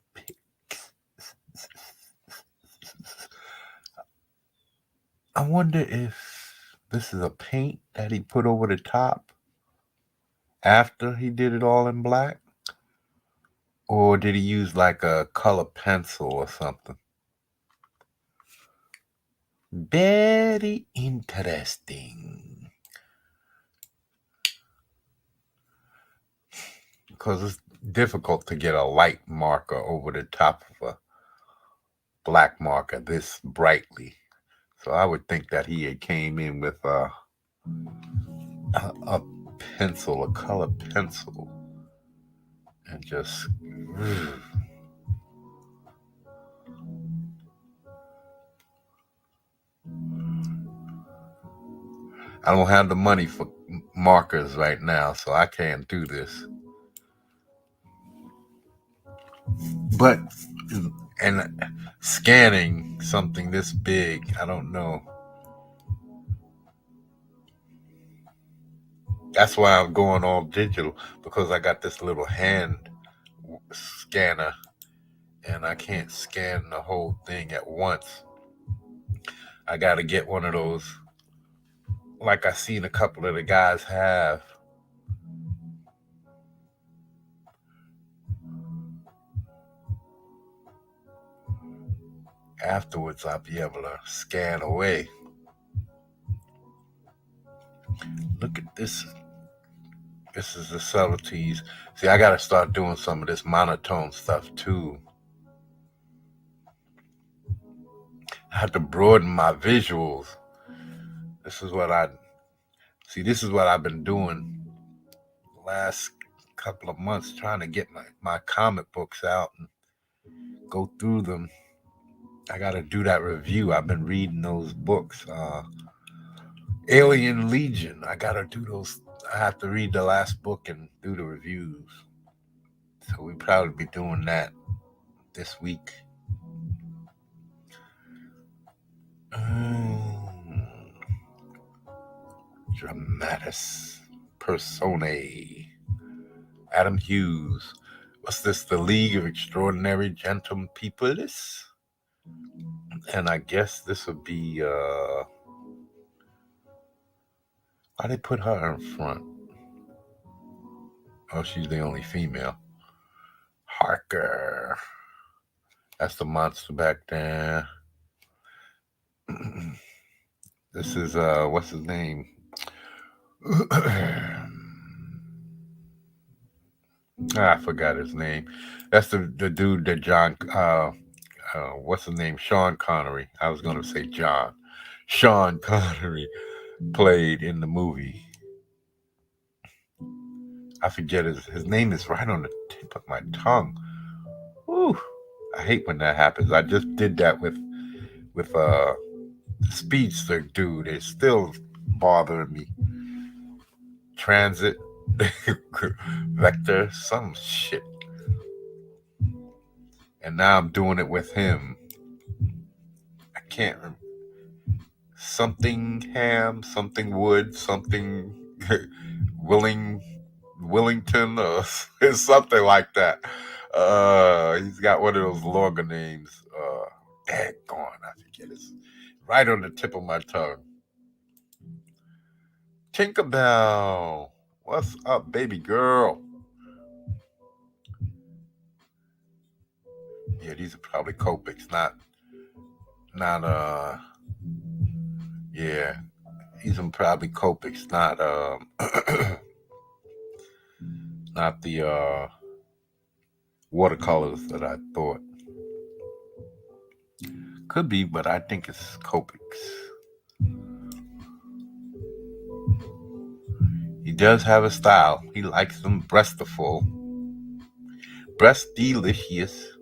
I wonder if this is a paint that he put over the top after he did it all in black. Or did he use like a color pencil or something? Very interesting. Because it's difficult to get a light marker over the top of black marker this brightly. So I would think that he had came in with a pencil, a colored pencil, and just. I don't have the money for markers right now, so I can't do this. But and scanning something this big, I don't know. That's why I'm going all digital, because I got this little hand scanner and I can't scan the whole thing at once. I got to get one of those, like I seen a couple of the guys have. Afterwards, I'll be able to scan away. Look at this. This is the subtleties. See, I got to start doing some of this monotone stuff too. I have to broaden my visuals. This is what I've been doing the last couple of months, trying to get my comic books out and go through them. I got to do that review. I've been reading those books. Alien Legion. I got to do those. I have to read the last book and do the reviews. So we probably be doing that this week. Dramatis Personae. Adam Hughes. What's this? The League of Extraordinary Gentlemen Peoples? And I guess this would be why they put her in front? Oh, she's the only female. Harker. That's the monster back there. This is what's his name? I forgot his name. That's the dude that John what's his name? Sean Connery. I was gonna say John. Sean Connery played in the movie. I forget his name is right on the tip of my tongue. Whew. I hate when that happens. I just did that with the speedster dude. It's still bothering me. Transit vector, some shit. And now I'm doing it with him. I can't remember. Something ham, something wood, something Willington, or something like that. He's got one of those longer names. Daggone, I forget it. Right on the tip of my tongue. Tinkerbell, what's up, baby girl? Yeah, these are probably Copics, not. Yeah, these are probably Copics, not not the watercolors that I thought. Could be, but I think it's Copics. He does have a style. He likes them breastful. Breast delicious.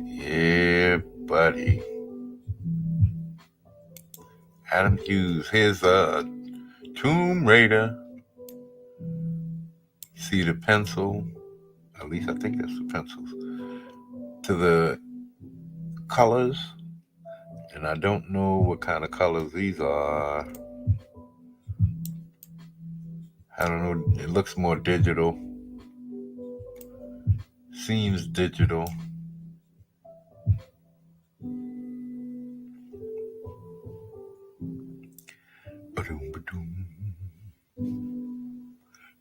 Yeah, buddy. Adam Hughes. Here's a Tomb Raider. See the pencil? At least I think that's the pencils. To the colors. And I don't know what kind of colors these are. I don't know. It looks more digital. Seems digital. Ba-doom, ba-doom.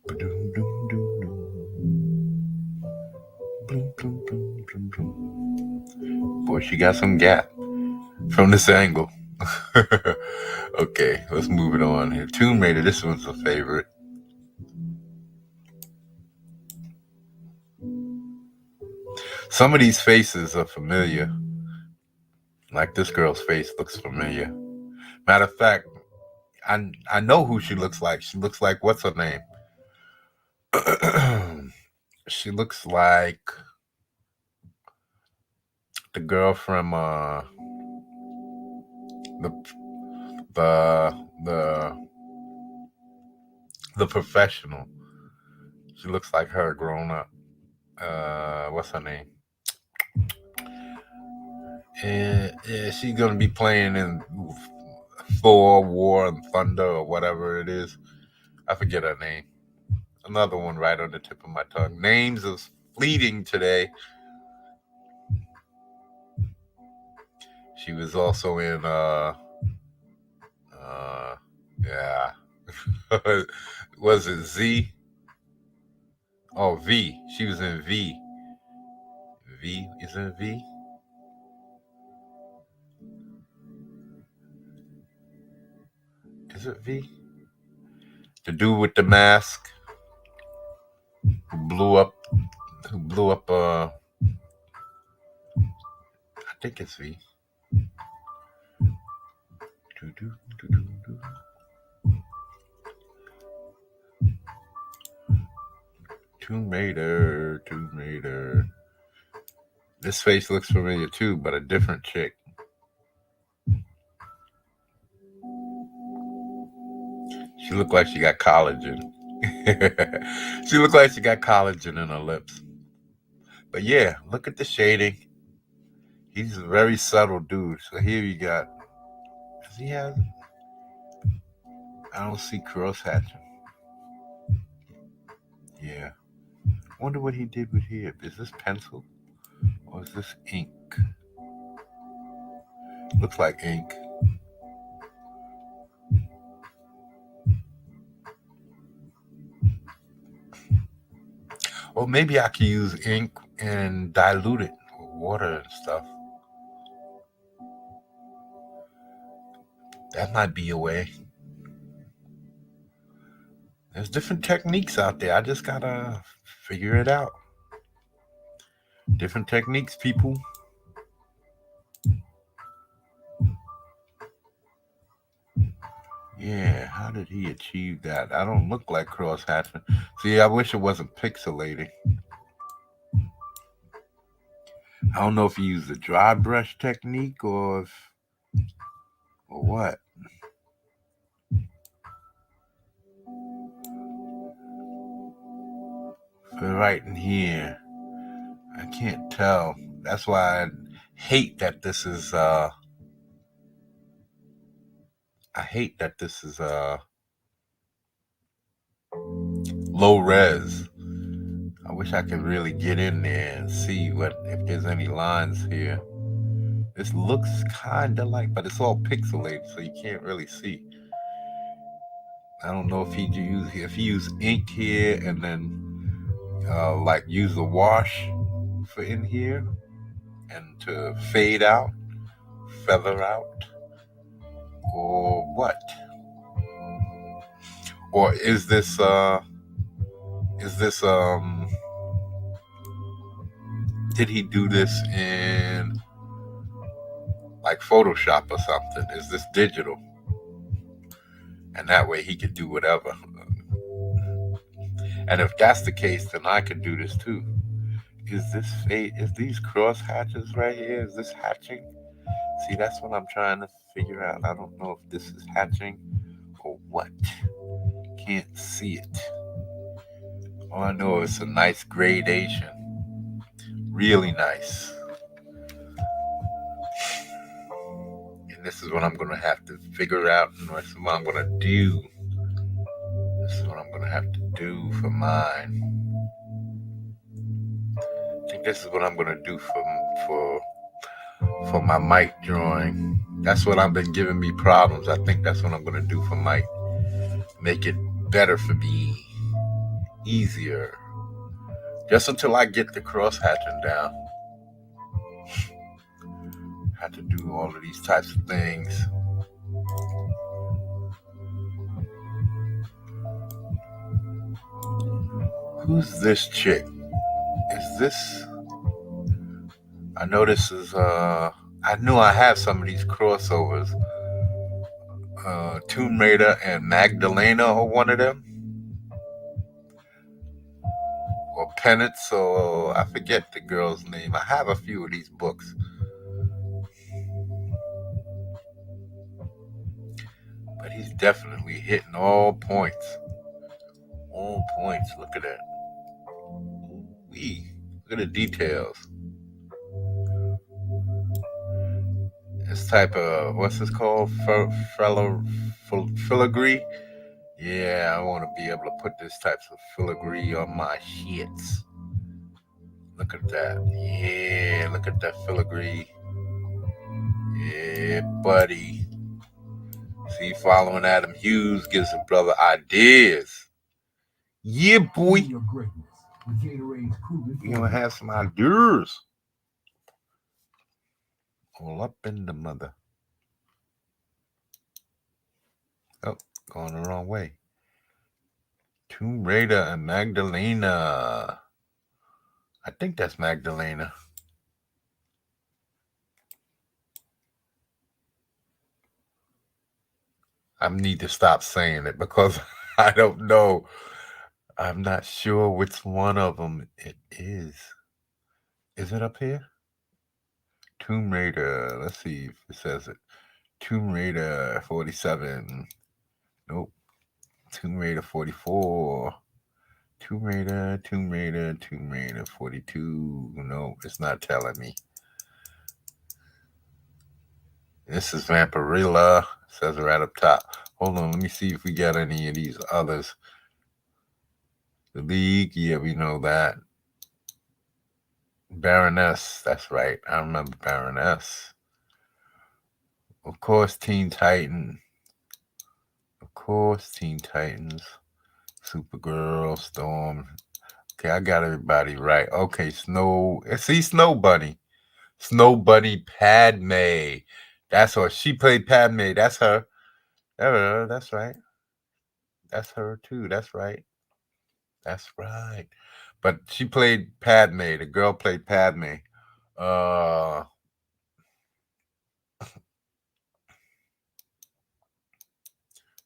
Ba-doom, doom, doom, doom. Bloom, bloom, bloom, bloom, bloom. Boy, she got some gap from this angle. Okay, let's move it on here. Tomb Raider, this one's a favorite. Some of these faces are familiar. Like this girl's face looks familiar. Matter of fact, I know who she looks like. She looks like, what's her name? She looks like the girl from the the the professional. She looks like her grown up. What's her name? And yeah, she's gonna be playing in Thor, War and Thunder, or whatever it is. I forget her name. Another one right on the tip of my tongue. Names is fleeting today. She was also in yeah. Was it Z? Oh, V. She was in V. V is in V. Is it V? The dude with the mask who blew up. Who blew up? I think it's V. Tomb Raider, Tomb Raider. This face looks familiar too, but a different chick. She looked like she got collagen. She looked like she got collagen in her lips. But yeah, look at the shading. He's a very subtle dude. So here you got. Does he have? I don't see cross hatching. Yeah. Wonder what he did with here. Is this pencil or is this ink? Looks like ink. Or maybe I could use ink and dilute it with water and stuff. That might be a way. There's different techniques out there. I just gotta figure it out. Different techniques, people. Yeah, how did he achieve that? I don't look like cross hatching. See, I wish it wasn't pixelating. I don't know if he used the dry brush technique or what. But right in here, I can't tell. That's why I hate that this is low res. I wish I could really get in there and see what if there's any lines here. This looks kind of like, but it's all pixelated, so you can't really see. I don't know if he used ink here and then like use the wash for in here and to fade out, feather out, or what? Or is this did he do this in like Photoshop or something? Is this digital? And that way he could do whatever. And if that's the case, then I could do this too. Is these cross hatches right here? Is this hatching? See, that's what I'm trying to figure out. I don't know if this is hatching or what. Can't see it. All I know is a nice gradation. Really nice. And this is what I'm going to have to figure out. And this is what I'm going to do. This is what I'm going to have to do for mine. I think this is what I'm going to do for my Mike drawing. That's what I've been giving me problems. I think that's what I'm going to do for Mike. Make it better for me. Easier. Just until I get the cross hatching down. Had to do all of these types of things. Who's this chick? Is this? I know this is. I knew I have some of these crossovers. Tomb Raider and Magdalena are one of them, or Penance, or I forget the girl's name. I have a few of these books, but he's definitely hitting all points. All points. Look at that. Wee. Look at the details. This type of what's this called? Filigree. Yeah, I want to be able to put this types of filigree on my shits. Look at that. Yeah, look at that filigree. Yeah, buddy. See, following Adam Hughes gives a brother ideas. Yeah, boy. We gonna have some ideas. All up in the mother. Oh, going the wrong way. Tomb Raider and Magdalena. I think that's Magdalena. I need to stop saying it because I don't know. I'm not sure which one of them it is. Is it up here? Tomb Raider. Let's see if it says it. Tomb Raider 47. Nope. Tomb Raider 44. Tomb Raider 42. No, it's not telling me. This is Vampirilla. It says it right up top. Hold on, let me see if we got any of these others. The League, yeah, we know that. Baroness, that's right. I remember Baroness. Of course, Teen Titan. Of course, Teen Titans. Supergirl, Storm. Okay, I got everybody right. Okay, Snow. See, Snow Bunny. Snow Bunny Padme. That's her. She played Padme. That's her. That's right. That's her too. That's right. That's right. But she played Padme. The girl played Padme. Uh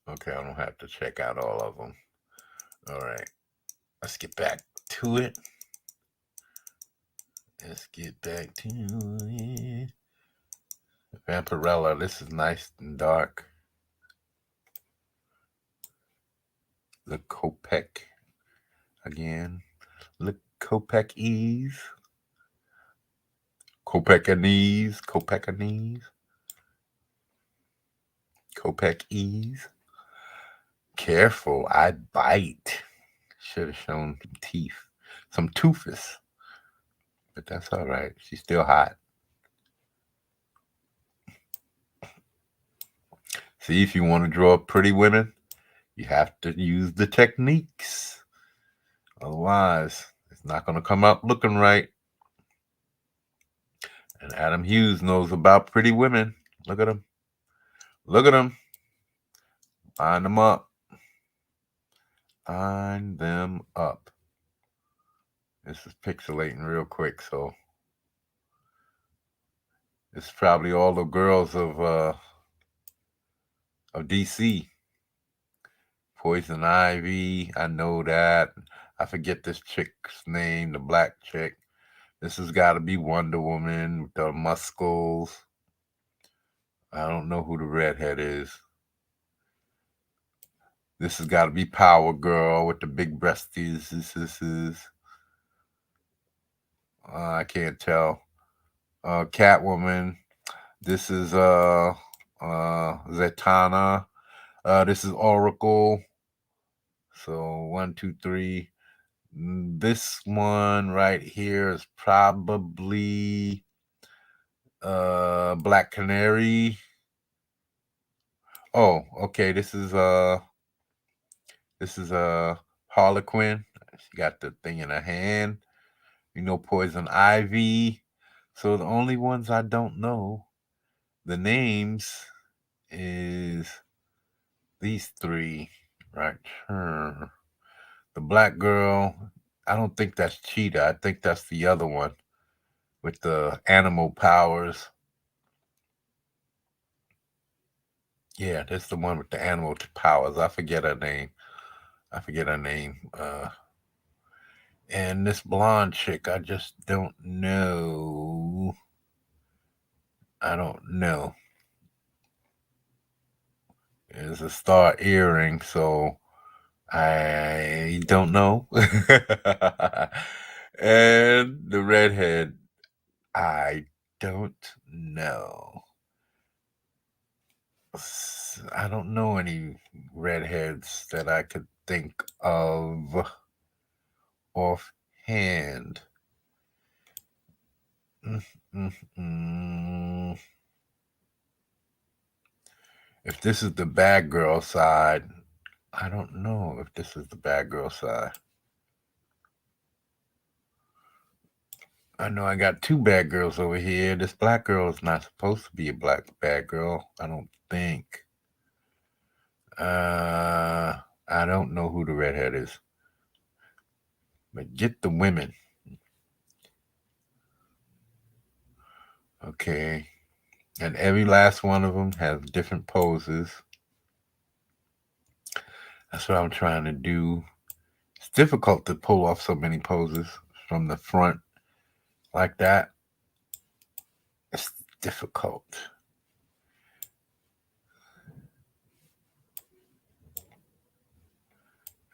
okay, I don't have to check out all of them. All right. Let's get back to it. Let's get back to it. Vampirella, this is nice and dark. The Kopek again. Look, Kopeckese. Kopecanese. Kopecanese. Kopeckese. Careful, I bite. Should have shown some teeth. Some toothless. But that's all right. She's still hot. See, if you want to draw pretty women, you have to use the techniques. Otherwise, it's not going to come out looking right. And Adam Hughes knows about pretty women. Look at him. Look at him. Line them up. Line them up. This is pixelating real quick, so it's probably all the girls of DC. Poison Ivy, I know that. I forget this chick's name, the black chick. This has got to be Wonder Woman with the muscles. I don't know who the redhead is. This has got to be Power Girl with the big breasties. This is I can't tell. Catwoman. This is Zatanna. This is Oracle. So 1, 2, 3. This one right here is probably Black Canary. Oh, okay. This is Harlequin. She got the thing in her hand. You know, Poison Ivy. So the only ones I don't know the names is these three right here. The black girl, I don't think that's Cheetah. I think that's the other one with the animal powers. Yeah, that's the one with the animal powers. I forget her name. I forget her name. And this blonde chick, I just don't know. I don't know. It's a star earring, so I don't know. And the redhead, I don't know. I don't know any redheads that I could think of offhand. Mm, mm, mm. If this is the bad girl side, I don't know if this is the bad girl side. I know I got two bad girls over here. This black girl is not supposed to be a black bad girl. I don't think. Uh, I don't know who the redhead is. But get the women. Okay. And every last one of them has different poses. That's what I'm trying to do. It's difficult to pull off so many poses from the front like that. It's difficult.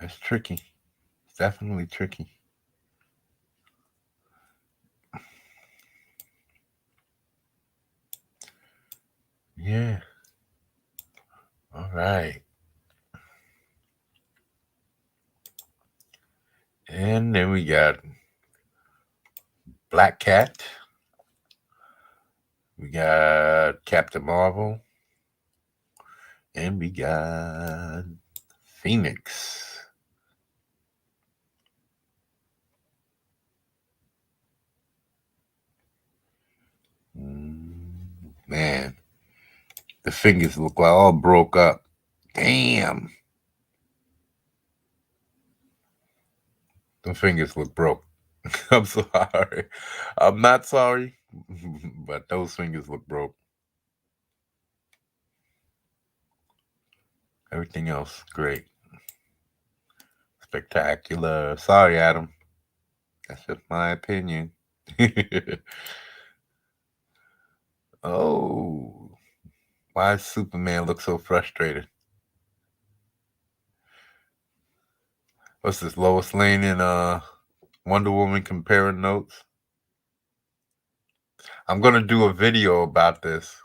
It's tricky. It's definitely tricky. Yeah. All right. And then we got Black Cat. We got Captain Marvel. And we got Phoenix. Man, the fingers look like all broke up. Damn. The fingers look broke. I'm sorry. I'm not sorry, but those fingers look broke. Everything else, great. Spectacular. Sorry, Adam. That's just my opinion. Oh, why does Superman look so frustrated? What's this, Lois Lane and Wonder Woman comparing notes? I'm gonna do a video about this.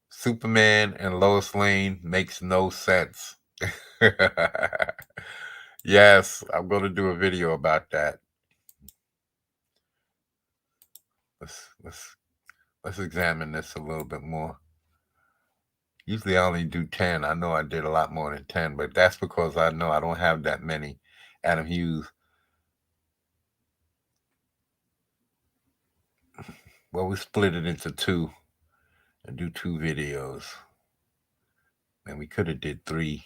Superman and Lois Lane makes no sense. Yes, I'm gonna do a video about that. Let's let's examine this a little bit more. Usually I only do 10. I know I did a lot more than 10, but that's because I know I don't have that many Adam Hughes. Well, we split it into two and do two videos. And we could have did three,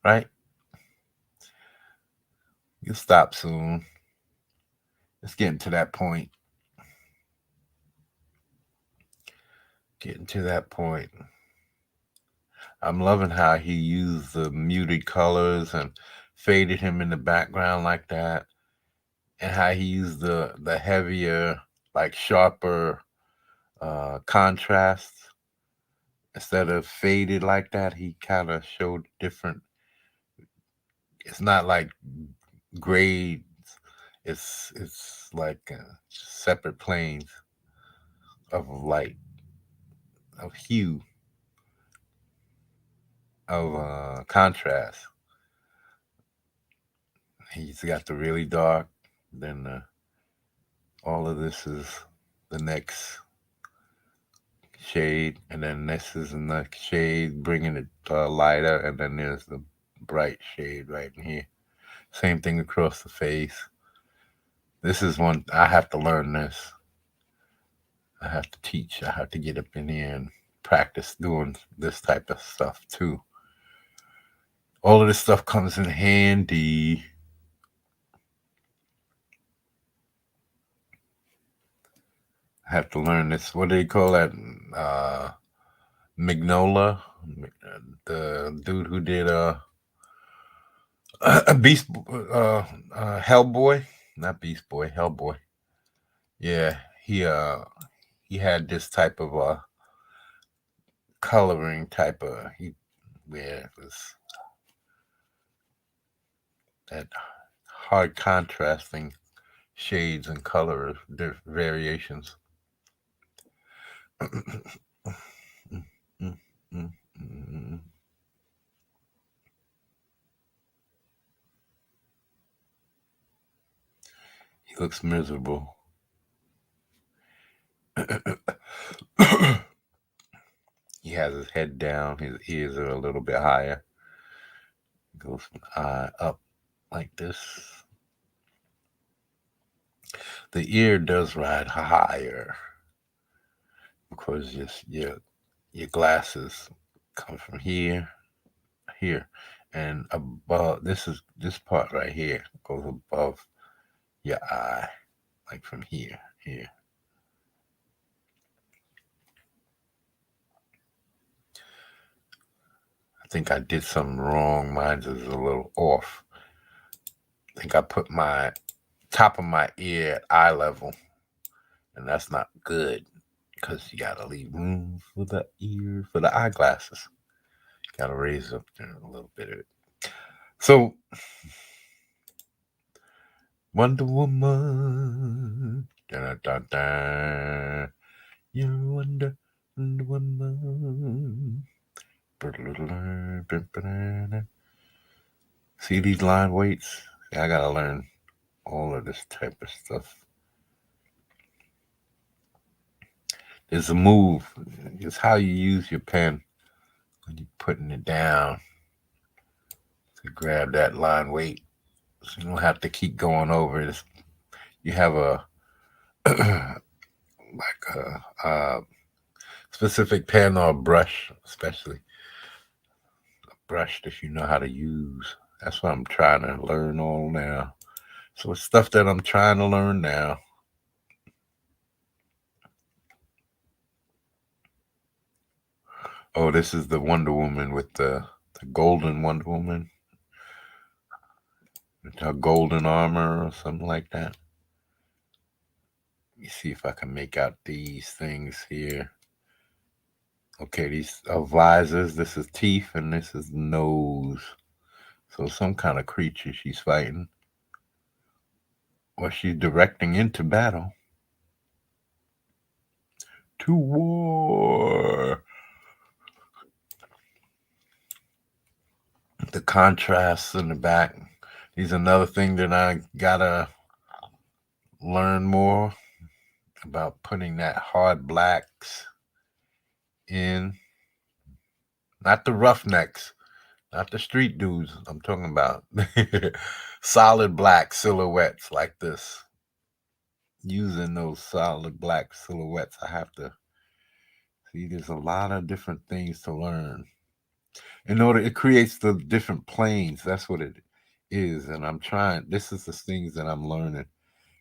right? You'll stop soon. It's getting to that point. Getting to that point. I'm loving how he used the muted colors and faded him in the background like that, and how he used the heavier, like sharper contrasts instead of faded like that. He kind of showed different. It's not like grades. It's like separate planes of light, of hue, of contrast. He's got the really dark, then all of this is the next shade, and then this is the next shade, bringing it lighter, and then there's the bright shade right in here. Same thing across the face. This is one I have to learn this. I have to teach. I have to get up in here and practice doing this type of stuff too. All of this stuff comes in handy. I have to learn this. What do they call that? Magnola, the dude who did Beast, Hellboy, not Beast Boy, Hellboy. Yeah, he uh he had this type of coloring type of he where it was that hard contrasting shades and color variations. He looks miserable. He has his head down. His ears are a little bit higher. Goes from eye up like this. The ear does ride higher because your glasses come from here, and above. This part right here goes above your eye, like from here. I think I did something wrong. Mine's is a little off. I think I put my top of my ear at eye level, and that's not good because you gotta leave room for the ear for the eyeglasses. Gotta raise up there a little bit of it. So Wonder Woman, da da da, you Wonder Woman. See these line weights? Yeah, I gotta learn all of this type of stuff. There's a move. It's how you use your pen when you're putting it down to grab that line weight. So you don't have to keep going over it. You have a like a specific pen or brush, especially a brush that you know how to use. That's what I'm trying to learn all now. So it's stuff that I'm trying to learn now. Oh, this is the Wonder Woman with the golden Wonder Woman with her golden armor or something like that. Let me see if I can make out these things here. Okay, these are visors. This is teeth and this is nose. So some kind of creature she's fighting or she's directing into battle. To war. The contrasts in the back. These another thing that I gotta learn more about putting that hard blacks in. Not the roughnecks, not the street dudes. I'm talking about solid black silhouettes like this. Using those solid black silhouettes, I have to see there's a lot of different things to learn. In order, it creates the different planes. That's what it is. And I'm trying, this is the things that I'm learning,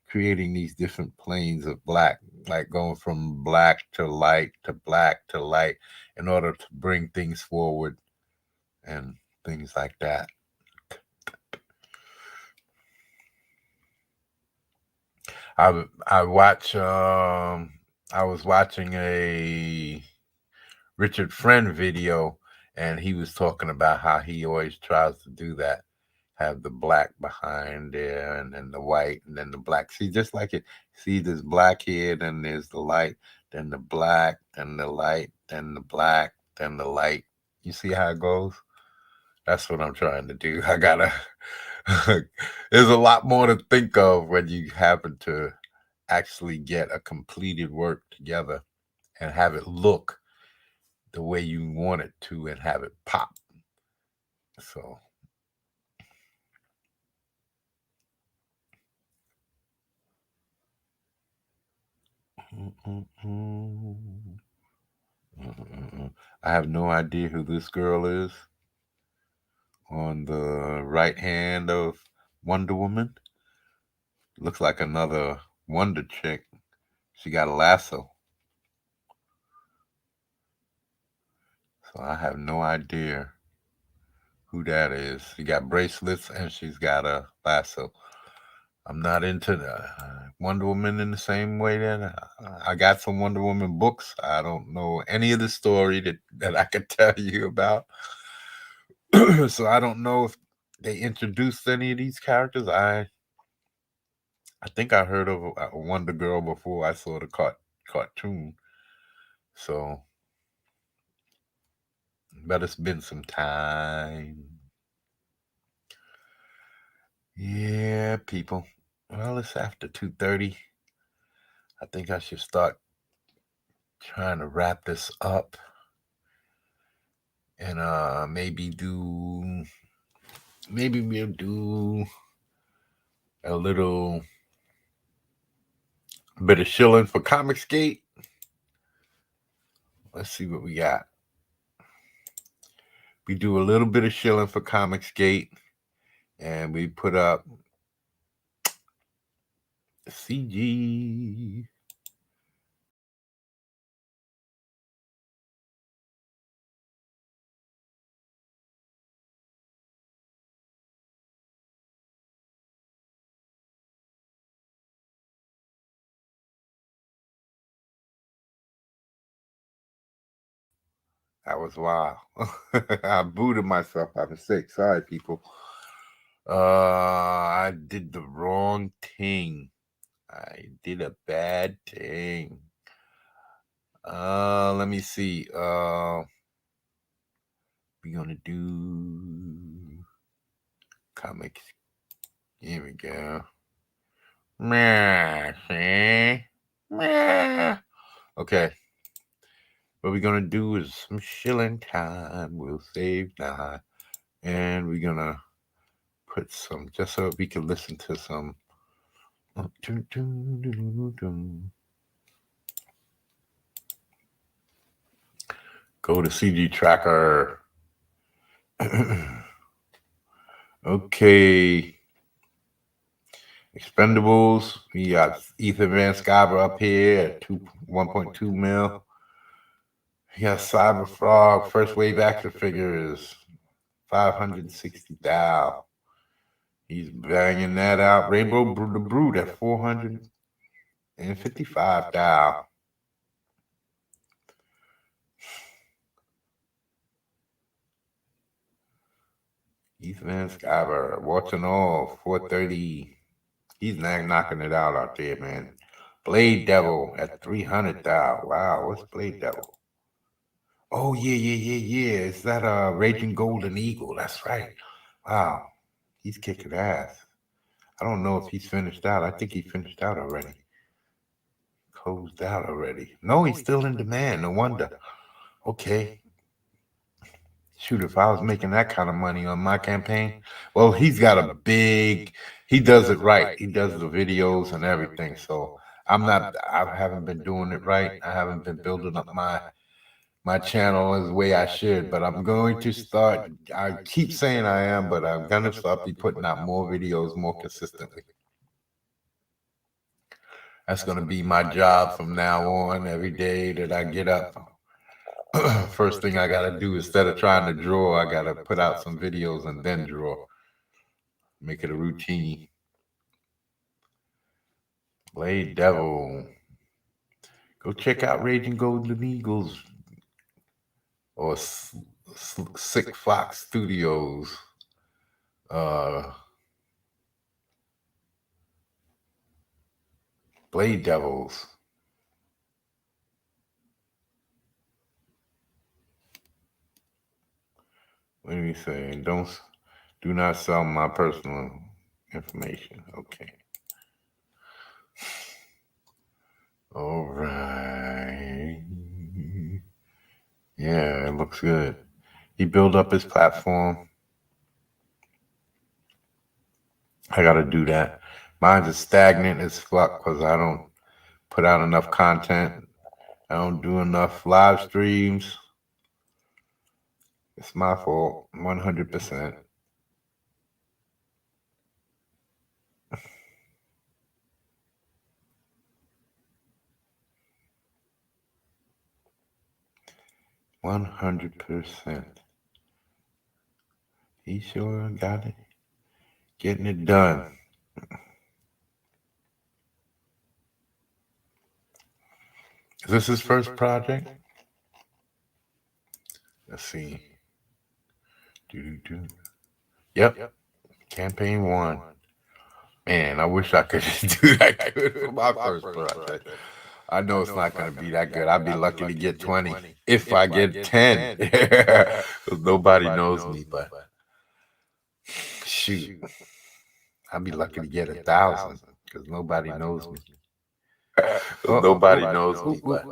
creating these different planes of black, like going from black to black to light in order to bring things forward and things like that. I watch I was watching a Richard Friend video and he was talking about how he always tries to do that. Have the black behind there and then the white and then the black. See, just like it, see this black here, then there's the light, then the black, then the light, then the black, then the light. You see how it goes? That's what I'm trying to do. I gotta there's a lot more to think of when you happen to actually get a completed work together and have it look the way you want it to and have it pop. So I have no idea who this girl is on the right hand of Wonder Woman. Looks like another Wonder chick. She got a lasso. So I have no idea who that is. She got bracelets and she's got a lasso. I'm not into the Wonder Woman in the same way that I got some Wonder Woman books. I don't know any of the story that I could tell you about. So I don't know if they introduced any of these characters. I think I heard of Wonder Girl before I saw the cartoon. So, but it's been some time. Yeah, people. Well, it's after 2:30. I think I should start trying to wrap this up and maybe we'll do a little bit of shilling for Comicsgate. Let's see what we got. We do a little bit of shilling for Comicsgate, and we put up CG. That was wild. I booted myself. I'm sick. Sorry, people. I did the wrong thing. I did a bad thing. Let me see. We're gonna do comics. Here we go. Meh, see? Meh. Okay. What we're gonna do is some shilling time. We'll save time, and we're gonna put some just so we can listen to some. Go to CD Tracker. Okay. Expendables. We got Ethan Van Sciver up here at 1.2 mil. We got Cyber Frog. First wave action figure is 560 thou. He's banging that out. Rainbow the Brood at 455 thou. Ethan Van Sciver. Watching all 430. He's knocking it out there, man. Blade Devil at 300 thou. Wow, what's Blade Devil? Oh yeah. Is that a Raging Golden Eagle? That's right. Wow, he's kicking ass. I don't know if he's finished out. I think he finished out already. Closed out already. No, he's still in demand. No wonder. Okay. Shoot, if I was making that kind of money on my campaign, well, he's got a big. He does it right. He does the videos and everything. So I haven't been doing it right. I haven't been building up my channel as the way I should, but I'm going to start. I keep saying I am, but I'm gonna start be putting out more videos more consistently. That's gonna be my job from now on. Every day that I get up, first thing I gotta do instead of trying to draw, I gotta put out some videos and then draw. Make it a routine. Blade Devil. Go check out Raging Golden Eagles or Sick Fox Studios. Blade Devils. What are you saying? Do not sell my personal information. Okay. All right. Yeah, it looks good. He built up his platform. I got to do that. Mine's is stagnant as fuck because I don't put out enough content. I don't do enough live streams. It's my fault, 100%. 100%. He sure got it. Getting it done. Is this his first project? Let's see. Do. Yep. Campaign one. Man, I wish I could do that good for my first project. I know it's not going to be that good. I'd be lucky to get 20 if I get 10. Because nobody knows me, but shoot, I'd be lucky to get 1,000 because nobody knows me. Nobody knows me, but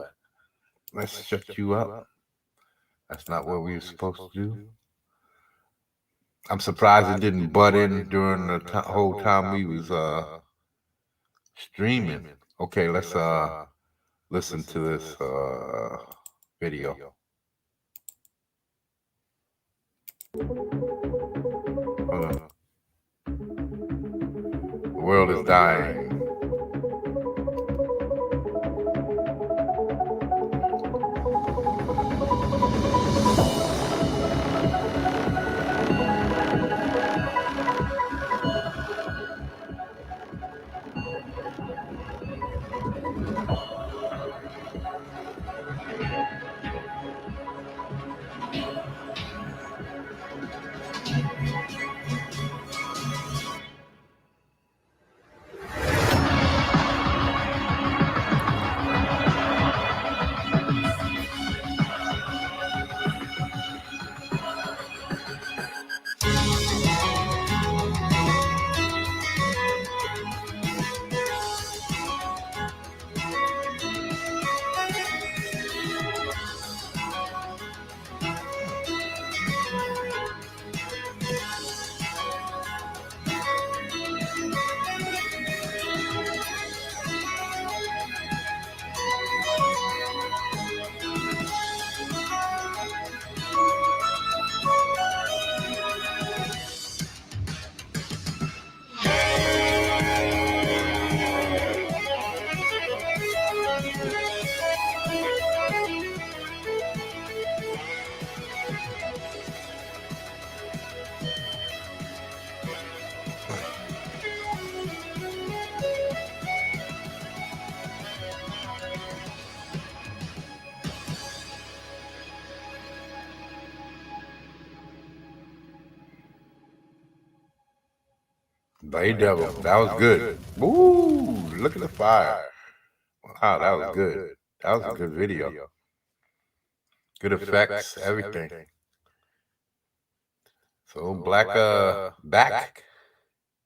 let's shut you up. That's not what we were supposed to do. I'm surprised it didn't butt in during the whole time we was streaming. Okay, let's listen to this video. Hold on. The world is dying. Bay Devil, that was good. Woo! Look at the fire. Wow, that was good. That was a good video. Good effects, everything. So Black back.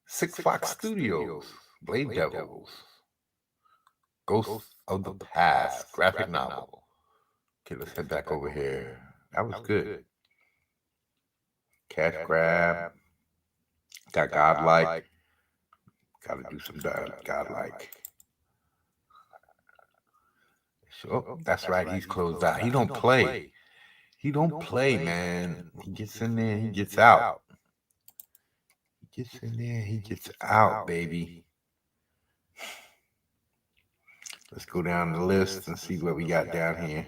Six Fox Studios, Blade Devils, Ghost of the Past, graphic novel. Okay, let's head back over here. That was good. Cash grab. Got Godlike. Gotta do some Godlike. Oh, that's right. He's closed out. He don't play. He don't play, man. He gets in there. He gets out. He gets in there. He gets out, baby. Let's go down the list and see what we got down here.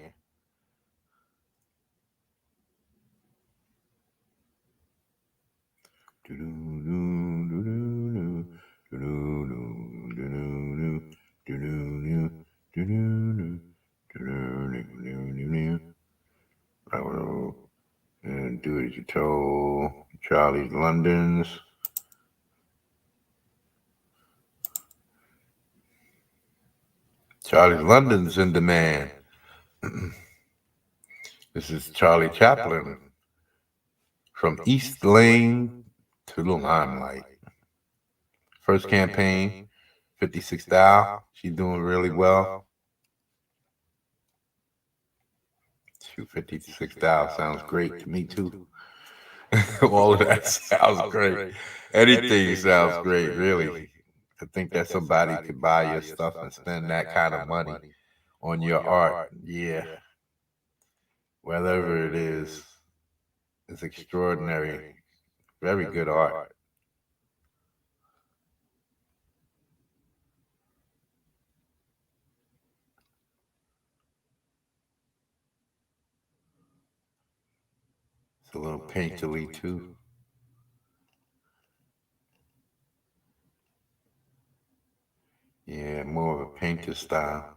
And do as you told. Charlie's Londons. Charlie's London's in demand. This is Charlie Chaplin. From East Lane to the Limelight. First campaign, 56 Thou. She's doing really well. Shoot, 56 Thou sounds great to me too. All of that sounds great. Anything sounds great, really. I think that somebody could buy your stuff and spend that kind of money on your art. Yeah. Whatever it is, it's extraordinary. Very good art. a little painterly too. Yeah, more of a painter style.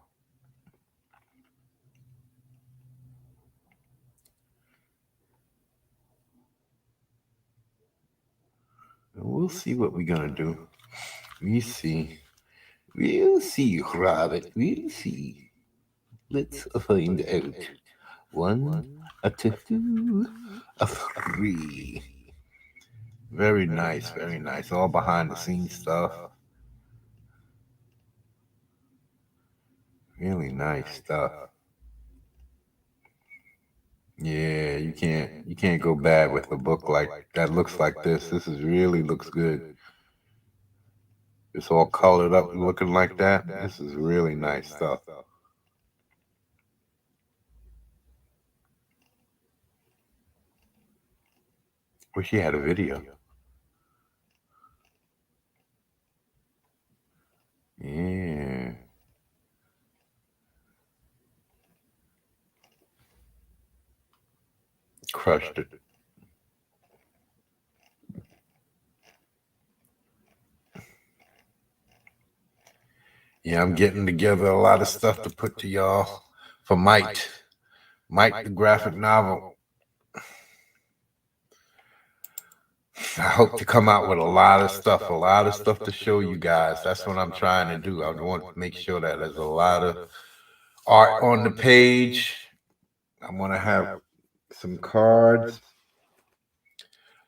We'll see what we're gonna do. We see. We'll see, Rabbit. We'll see. Let's find out. One, a two, a three. Very nice, very nice. All behind the scenes stuff. Really nice stuff. Yeah, you can't go bad with a book like that looks like this. This is really looks good. It's all colored up looking like that. This is really nice stuff. Wish he had a video. Yeah. Crushed it. Yeah, I'm getting together a lot of stuff to put to y'all for Mike. Mike, the graphic novel. I hope to come out with a lot of stuff to show you guys. That's what I'm trying to do. I want to make sure that there's a lot of art on the page. I want to have some cards.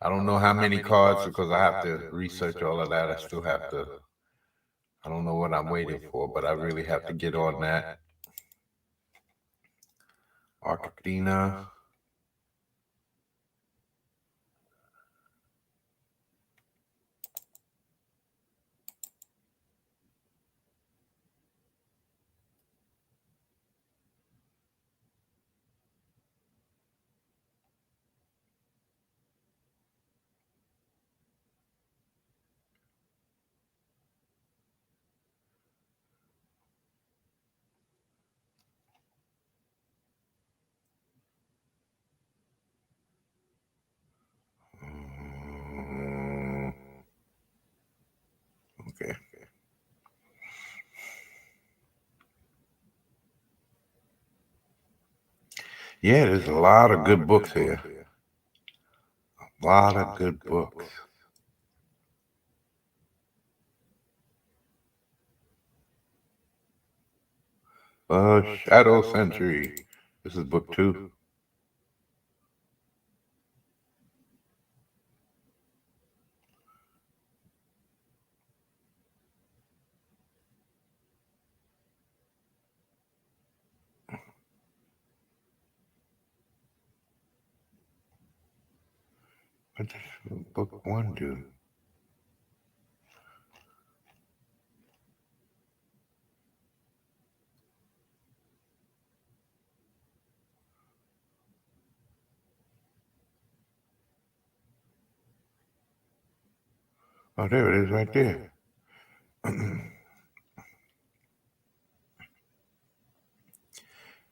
I don't know how many cards because I have to research all of that. I still have to. I don't know what I'm waiting for, but I really have to get on that. Argentina. Okay. Yeah, there's a lot of good books here. A lot of good books. Shadow Century. This is book 2. What does book 1 do? Oh, there it is right there.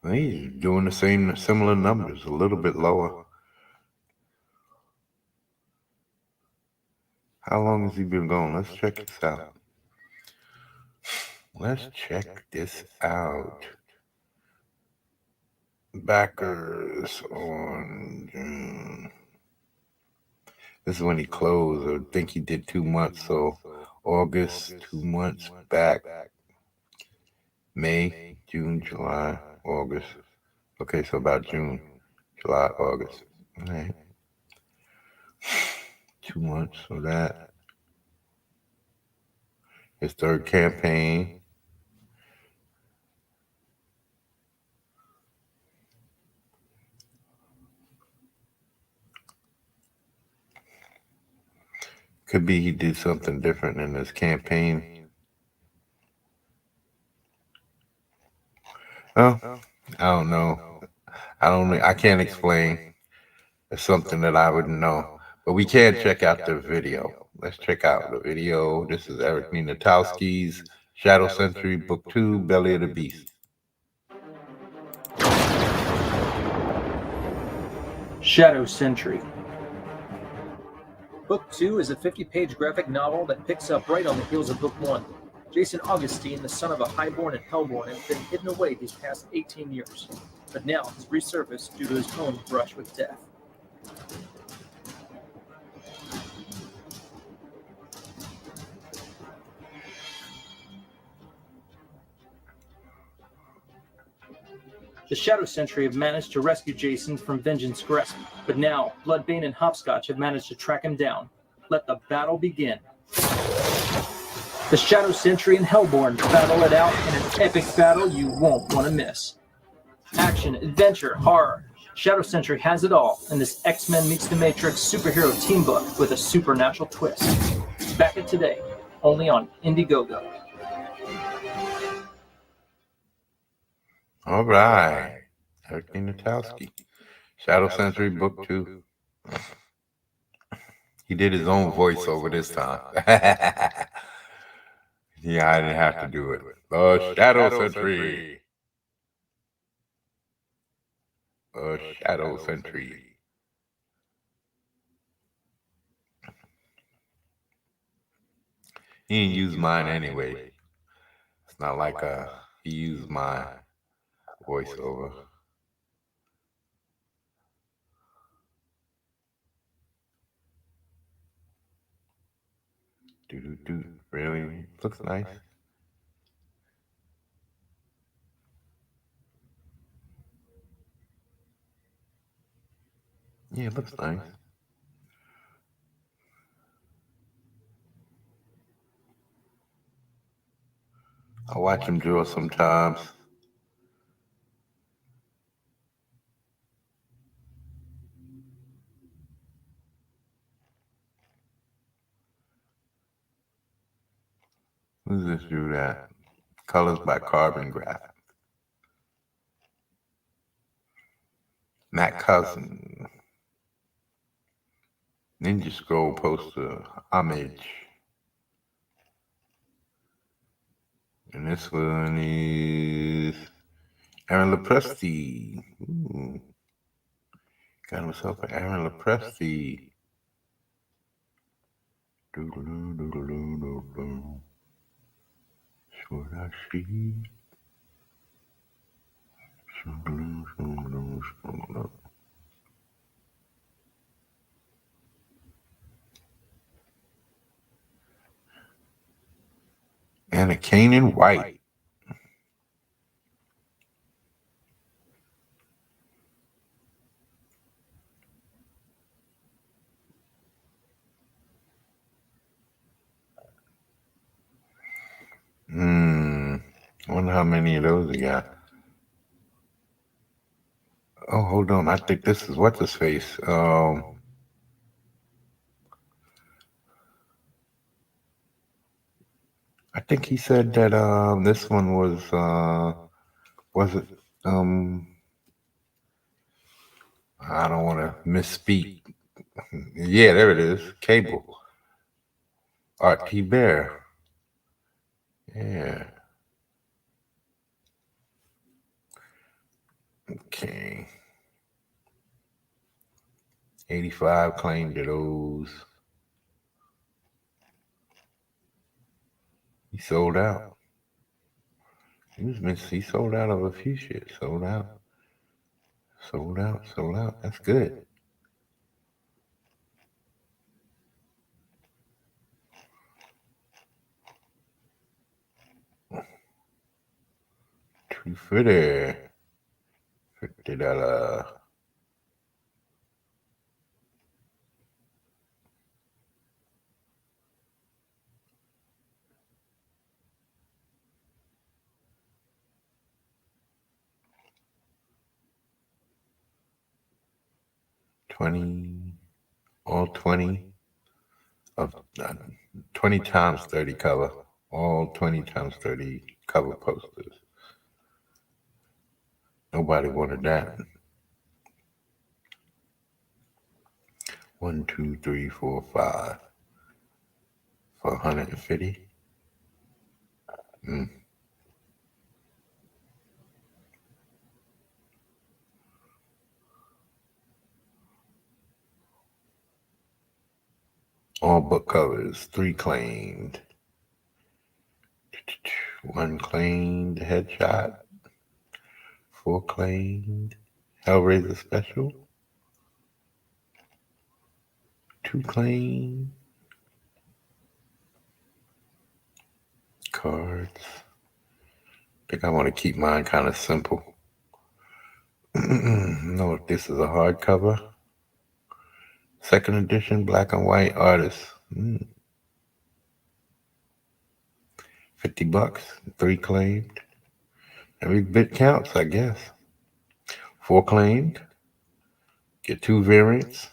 He's doing the same, similar numbers, a little bit lower. How long has he been going? Let's check this out. Let's check this out. Backers on June. This is when he closed. I think he did 2 months. So August, 2 months back. May, June, July, August. Okay, so about June, July, August. All right. 2 months of that. His third campaign. Could be he did something different in his campaign. Oh, I don't know. I can't explain. It's something that I wouldn't know. But we can check out the video. Let's check out the video. This is Eric Minotowski's Shadow Century, Book 2, Belly of the Beast. Shadow Sentry. Book 2 is a 50-page graphic novel that picks up right on the heels of Book 1. Jason Augustine, the son of a highborn and hellborn, has been hidden away these past 18 years, but now has resurfaced due to his own brush with death. The Shadow Sentry have managed to rescue Jason from Vengeance grasp, but now Bloodbane and Hopscotch have managed to track him down. Let the battle begin. The Shadow Sentry and Hellborn battle it out in an epic battle you won't want to miss. Action, adventure, horror. Shadow Sentry has it all in this X-Men meets the Matrix superhero team book with a supernatural twist. Back it today, only on Indiegogo. All right. Eric Natowski. Shadow Sentry Book 2. He did his own voiceover this time. Yeah, I didn't have to do it. The Shadow Sentry. The Shadow Sentry. He didn't use mine anyway. It's not like he used my voiceover. Do. Really? Looks nice. Yeah, it looks nice. I watch him draw sometimes. Who's this dude at? Colors by Carbon Graphic. Matt Cousin. Ninja Scroll poster. Homage. And this one is Aaron Lepresti. Ooh. Got himself an Aaron Lepresti. Should I see? And a Canaan White. I wonder how many of those he got. Oh, hold on. I think this is what's his face. I think he said that this one was it I don't want to misspeak. Yeah, there it is. Cable. Art T. Bear. Yeah. Okay. 85 claimed to those. He sold out. He sold out of a few shit. Sold out. That's good. $250. $50. 20. All 20 of 20 times 30 cover. All 20 times 30 cover posters. Nobody wanted that. 1, 2, 3, 4, 5 for 150. All book covers, 3 claimed. 1 claimed Headshot. 4 claimed Hellraiser Special. 2 claimed cards. I think I want to keep mine kind of simple. No, if this is a hardcover. 2nd edition, black and white artist. $50, 3 claimed. Every bit counts, I guess. 4 claimed. Get 2 variants.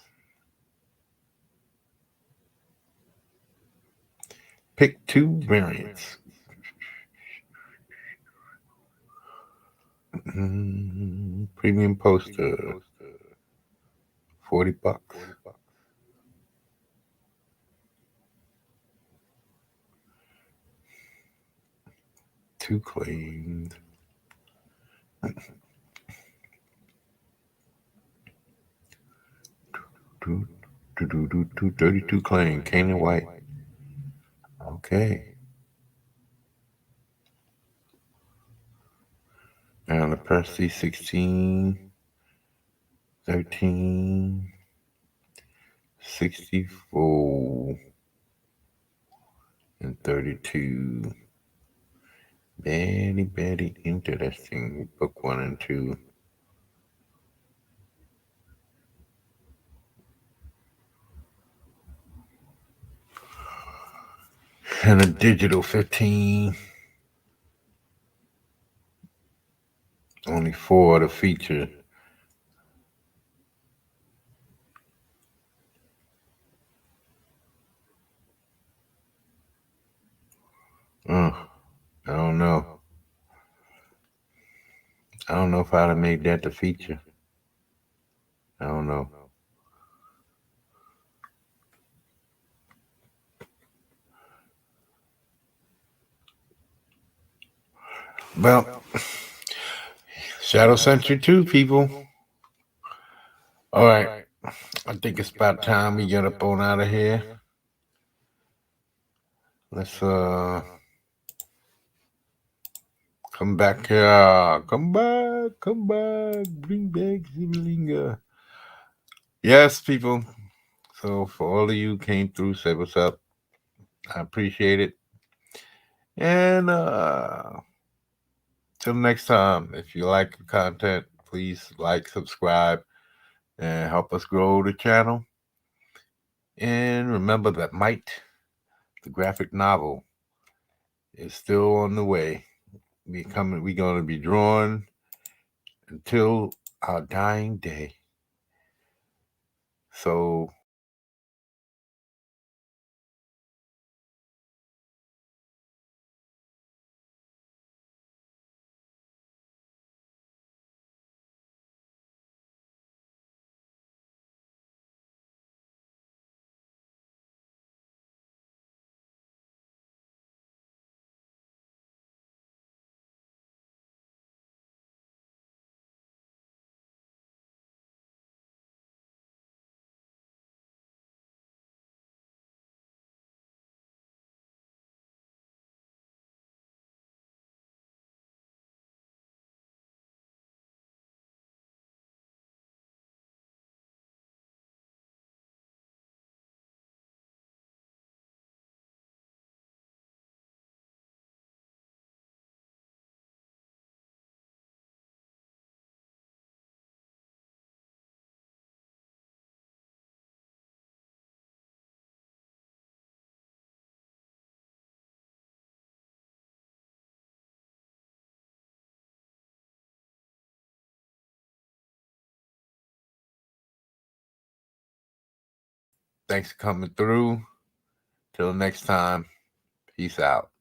Pick 2 variants. Premium poster. $40. 2 claimed. 32 claimed. Cane and white. Okay. Now the Percy 16, 13, 64, and 32. Very interesting. Book 1 and 2. And a digital 15. Only 4 to feature. I don't know. I don't know if I'd have made that the feature. I don't know. Well, Shadow Century 2, people. All right. I think it's about time we get up on out of here. Let's come back here. Come back. Bring back Zibelinga. Yes, people. So for all of you who came through, say what's up. I appreciate it. And till next time, if you like the content, please like, subscribe, and help us grow the channel. And remember that Might, the graphic novel, is still on the way. We're going to be drawing until our dying day. So thanks for coming through. Till next time, peace out.